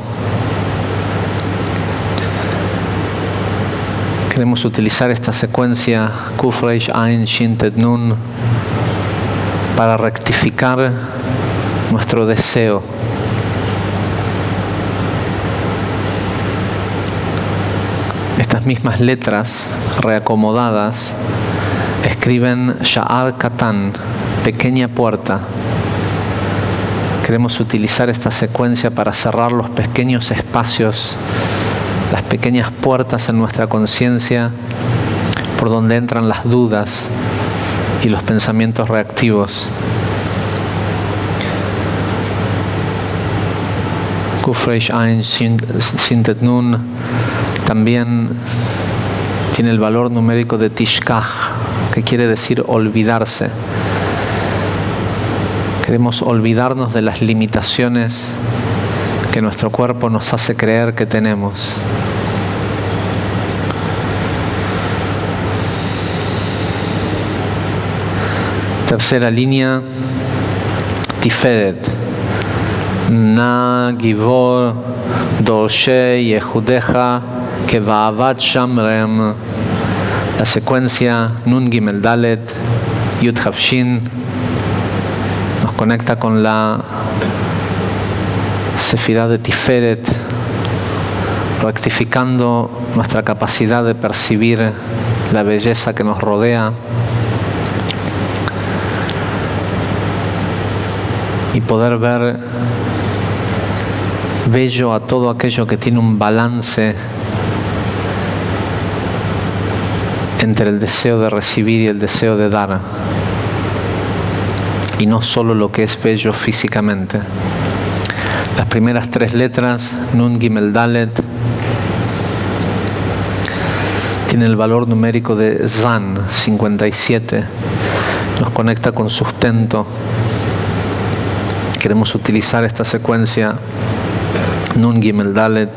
Queremos utilizar esta secuencia Kuf, Reish, Ain, Shin, Tet, Nun para rectificar nuestro deseo. Estas mismas letras reacomodadas escriben Sha'ar Katan, pequeña puerta. Queremos utilizar esta secuencia para cerrar los pequeños espacios, las pequeñas puertas en nuestra conciencia por donde entran las dudas y los pensamientos reactivos. Kuf, Reish, Ain, Shin, Tet, Nun también tiene el valor numérico de Tishkach, que quiere decir olvidarse. Queremos olvidarnos de las limitaciones que nuestro cuerpo nos hace creer que tenemos. Tercera línea, Tiferet. Na, Givor, Dorshe, Yehudeja, Keva'avat Shamrem. La secuencia Nun, Gimel, Dalet, Yud, Tav, Shin nos conecta con la sefirá de Tiferet, rectificando nuestra capacidad de percibir la belleza que nos rodea y poder ver bello a todo aquello que tiene un balance entre el deseo de recibir y el deseo de dar, y no solo lo que es bello físicamente. Las primeras 3 letras, Nun Gimel Dalet, tiene el valor numérico de Zan, 57. Nos conecta con sustento. Queremos utilizar esta secuencia Nun Gimel Dalet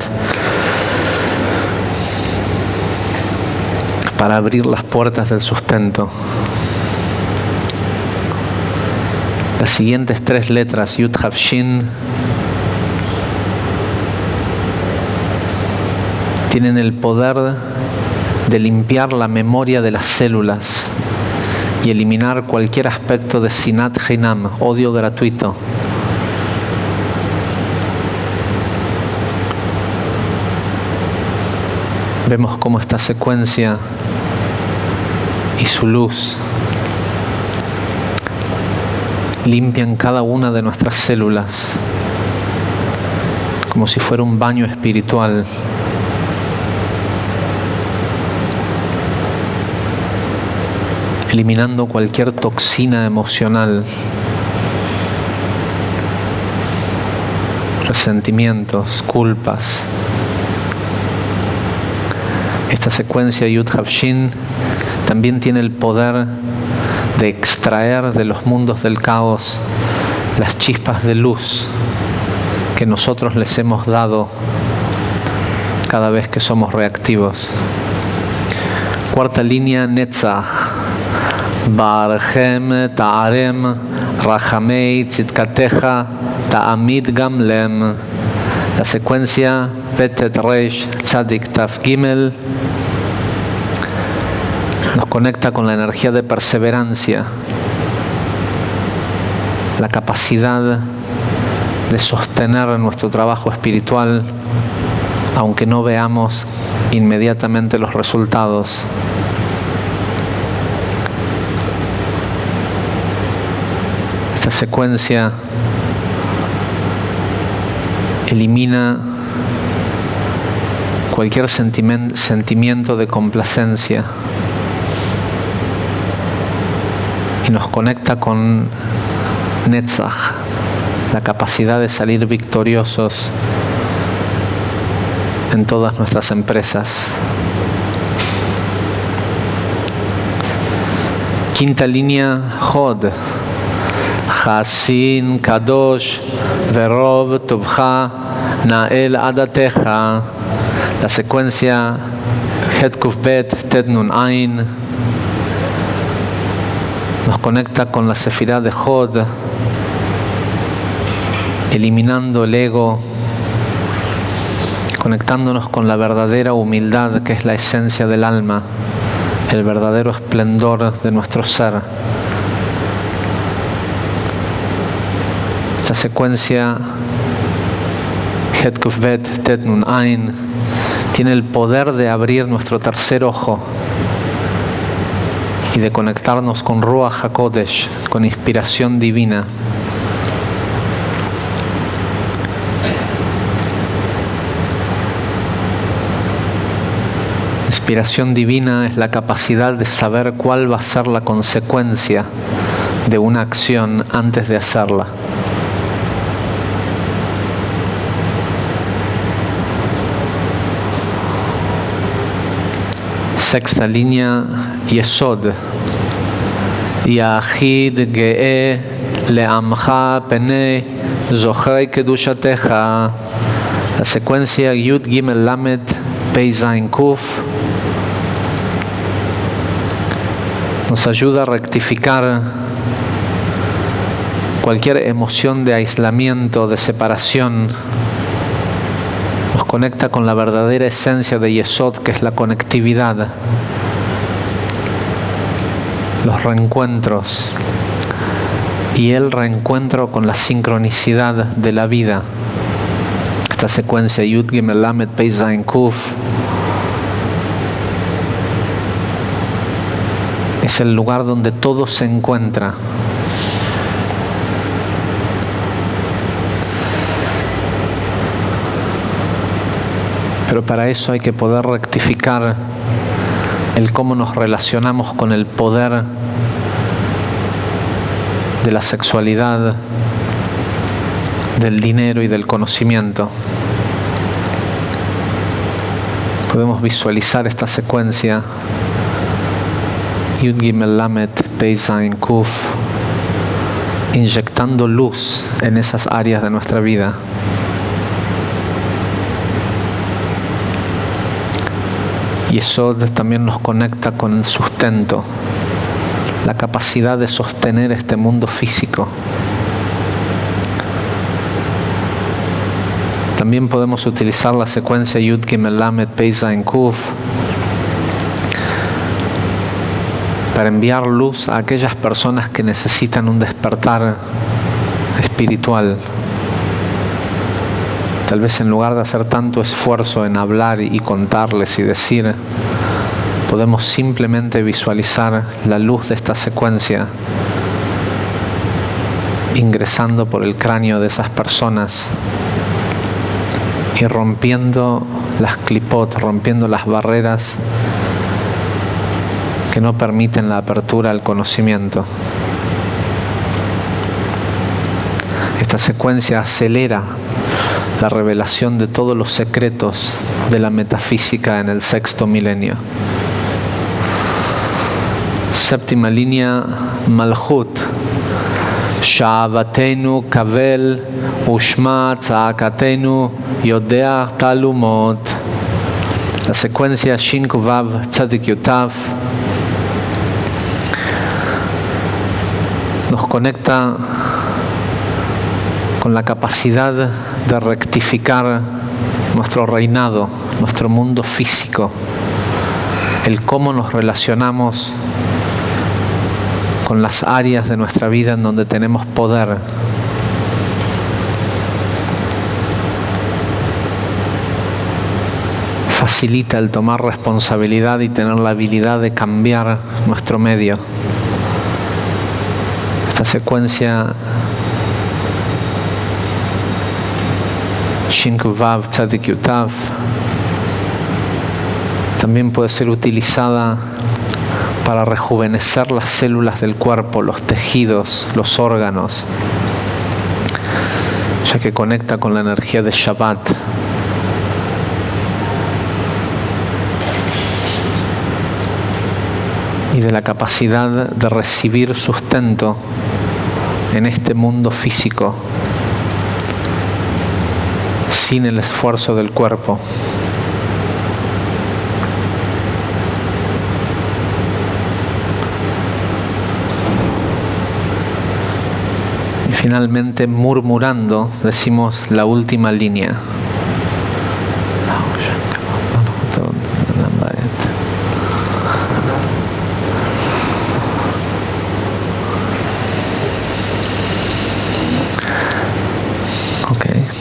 para abrir las puertas del sustento. Las siguientes 3 letras, Yud Hav Shin, tienen el poder de limpiar la memoria de las células y eliminar cualquier aspecto de Sinat Hinam, odio gratuito. Vemos cómo esta secuencia y su luz limpian cada una de nuestras células como si fuera un baño espiritual. Eliminando cualquier toxina emocional, resentimientos, culpas. Esta secuencia Yud Hav Shin también tiene el poder de extraer de los mundos del caos las chispas de luz que nosotros les hemos dado cada vez que somos reactivos. Cuarta línea, Netzach. Barhem ta'arem rachamei tzidkatecha ta'amid gamlem. La secuencia Petet Reish Tzadik Taf Gimel nos conecta con la energía de perseverancia, la capacidad de sostener nuestro trabajo espiritual aunque no veamos inmediatamente los resultados. Esta secuencia elimina cualquier sentimiento de complacencia y nos conecta con Netzach, la capacidad de salir victoriosos en todas nuestras empresas. Quinta línea, Hod. Hasin Kadosh Verov Tovcha Nael Adatecha. La secuencia Het Kuf Bet Tet Nun Ain nos conecta con la sefirá de Hod, eliminando el ego, conectándonos con la verdadera humildad que es la esencia del alma, el verdadero esplendor de nuestro ser. Esta secuencia Het Kuf Bet Tet Nun Ain tiene el poder de abrir nuestro tercer ojo y de conectarnos con Ruach HaKodesh, con inspiración divina. Inspiración divina es la capacidad de saber cuál va a ser la consecuencia de una acción antes de hacerla. Sexta línea, Yesod. Yahid Ge'e Le'amcha Penei Zochrei Kedushatecha. La secuencia Yud Gimel Lamed Pei Zain Kuf nos ayuda a rectificar cualquier emoción de aislamiento, de separación. Nos conecta con la verdadera esencia de Yesod, que es la conectividad, los reencuentros y el reencuentro con la sincronicidad de la vida. Esta secuencia Yud Gimel Lamed Pei Zain Kuf es el lugar donde todo se encuentra. Pero para eso hay que poder rectificar el cómo nos relacionamos con el poder de la sexualidad, del dinero y del conocimiento. Podemos visualizar esta secuencia Yud Gimel Lamed Pei Zayin Kuf, inyectando luz en esas áreas de nuestra vida. Y eso también nos conecta con el sustento, la capacidad de sostener este mundo físico. También podemos utilizar la secuencia Yud Gimel Lamed Pei Zayin Kuf para enviar luz a aquellas personas que necesitan un despertar espiritual. Tal vez en lugar de hacer tanto esfuerzo en hablar y contarles y decir, podemos simplemente visualizar la luz de esta secuencia ingresando por el cráneo de esas personas y rompiendo las clipot, rompiendo las barreras que no permiten la apertura al conocimiento. Esta secuencia acelera la revelación de todos los secretos de la metafísica en el sexto milenio. Séptima línea, Malchut. Sha'avatenu kavel ushma tza'akatenu yodea talumot. La secuencia Shin Kuvav Tzadik Yotav nos conecta con la capacidad de rectificar nuestro reinado, nuestro mundo físico, el cómo nos relacionamos con las áreas de nuestra vida en donde tenemos poder. Facilita el tomar responsabilidad y tener la habilidad de cambiar nuestro medio. Esta secuencia Shin Kuvav Tzadik Yotav también puede ser utilizada para rejuvenecer las células del cuerpo, los tejidos, los órganos, ya que conecta con la energía de Shabbat. Y de la capacidad de recibir sustento en este mundo físico sin el esfuerzo del cuerpo. Y finalmente, murmurando, decimos la última línea.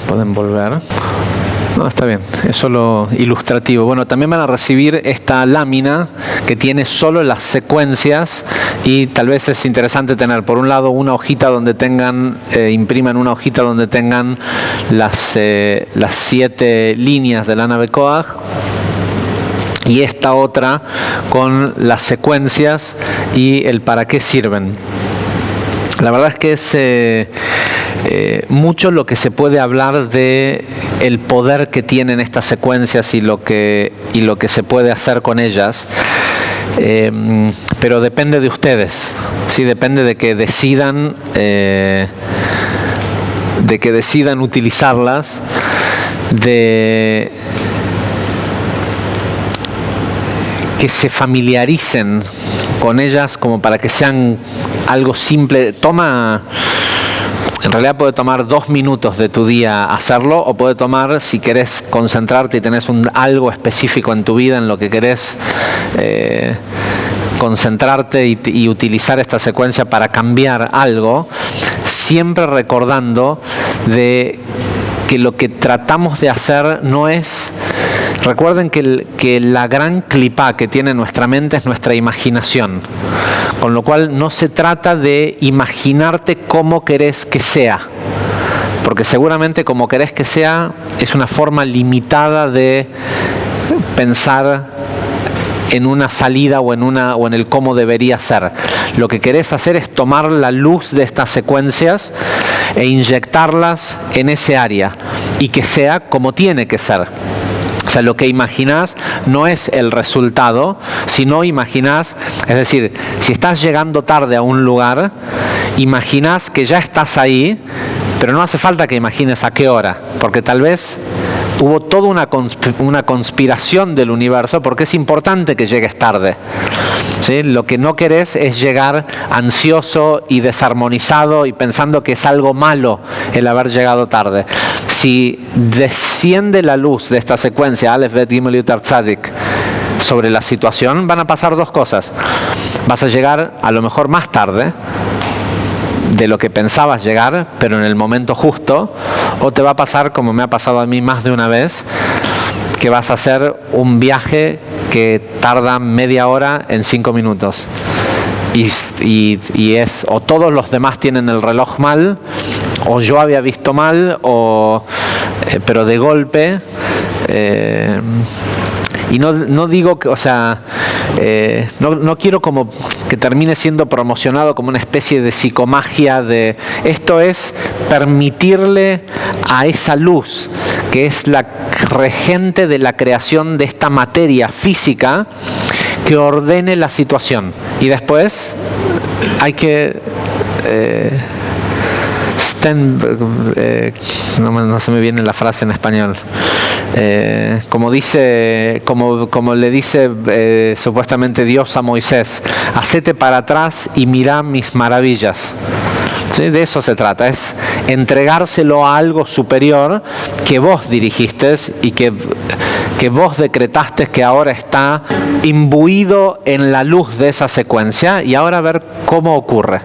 Pueden volver. No, está bien, es solo ilustrativo. Bueno, también van a recibir esta lámina que tiene solo las secuencias y tal vez es interesante tener por un lado una hojita donde tengan, impriman una hojita donde tengan las 7 líneas de la nave Koach y esta otra con las secuencias y el para qué sirven. La verdad es que es mucho lo que se puede hablar de el poder que tienen estas secuencias y lo que se puede hacer con ellas, pero depende de ustedes, ¿sí? Depende de que decidan utilizarlas, de que se familiaricen con ellas como para que sean algo simple. En realidad puede tomar 2 minutos de tu día hacerlo, o puede tomar, si querés concentrarte y tenés algo específico en tu vida en lo que querés concentrarte y utilizar esta secuencia para cambiar algo, siempre recordando de que lo que tratamos de hacer no es... Recuerden que la gran clipá que tiene nuestra mente es nuestra imaginación, con lo cual no se trata de imaginarte cómo querés que sea, porque seguramente como querés que sea es una forma limitada de pensar en una salida o en el cómo debería ser. Lo que querés hacer es tomar la luz de estas secuencias e inyectarlas en ese área y que sea como tiene que ser. O sea, lo que imaginás no es el resultado, sino imaginás, es decir, si estás llegando tarde a un lugar, imaginás que ya estás ahí, pero no hace falta que imagines a qué hora, porque tal vez hubo toda una conspiración del universo, porque es importante que llegues tarde. ¿Sí? Lo que no querés es llegar ansioso y desarmonizado y pensando que es algo malo el haber llegado tarde. Si desciende la luz de esta secuencia, Aleph, Bet, Gimel, Yud, Tzadik, sobre la situación, van a pasar dos cosas. Vas a llegar a lo mejor más tarde de lo que pensabas llegar, pero en el momento justo, o te va a pasar, como me ha pasado a mí más de una vez, que vas a hacer un viaje que tarda media hora en 5 minutos. Y es, o todos los demás tienen el reloj mal, o yo había visto mal, pero de golpe. Y no digo que, o sea, no quiero como que termine siendo promocionado como una especie de psicomagia de... Esto es permitirle a esa luz, que es la regente de la creación de esta materia física, que ordene la situación. Y después hay que... no se me viene la frase en español. Como le dice supuestamente Dios a Moisés, hacete para atrás y mirá mis maravillas. ¿Sí? De eso se trata, es entregárselo a algo superior que vos dirigiste y que vos decretaste, que ahora está imbuido en la luz de esa secuencia, y ahora ver cómo ocurre.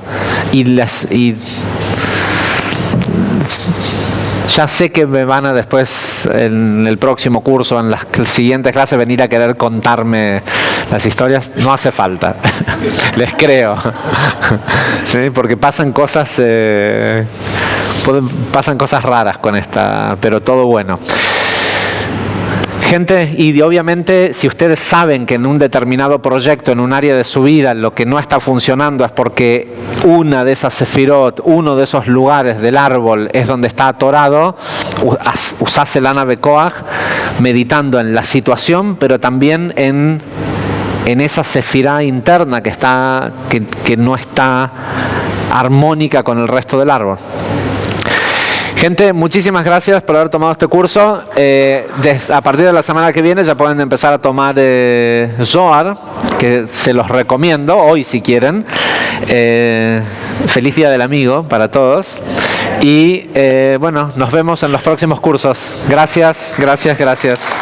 Ya sé que me van a después, en el próximo curso, en las siguientes clases, venir a querer contarme las historias. No hace falta. Les creo. ¿Sí? Porque pasan cosas raras con esta, pero todo bueno. Gente, y obviamente si ustedes saben que en un determinado proyecto, en un área de su vida, lo que no está funcionando es porque una de esas sefirot, uno de esos lugares del árbol es donde está atorado, usás el Ana Bekoach meditando en la situación, pero también en esa sefirá interna que no está armónica con el resto del árbol. Gente, muchísimas gracias por haber tomado este curso. A partir de la semana que viene ya pueden empezar a tomar Zohar, que se los recomiendo hoy si quieren. Feliz Día del Amigo para todos. Y bueno, nos vemos en los próximos cursos. Gracias, gracias, gracias.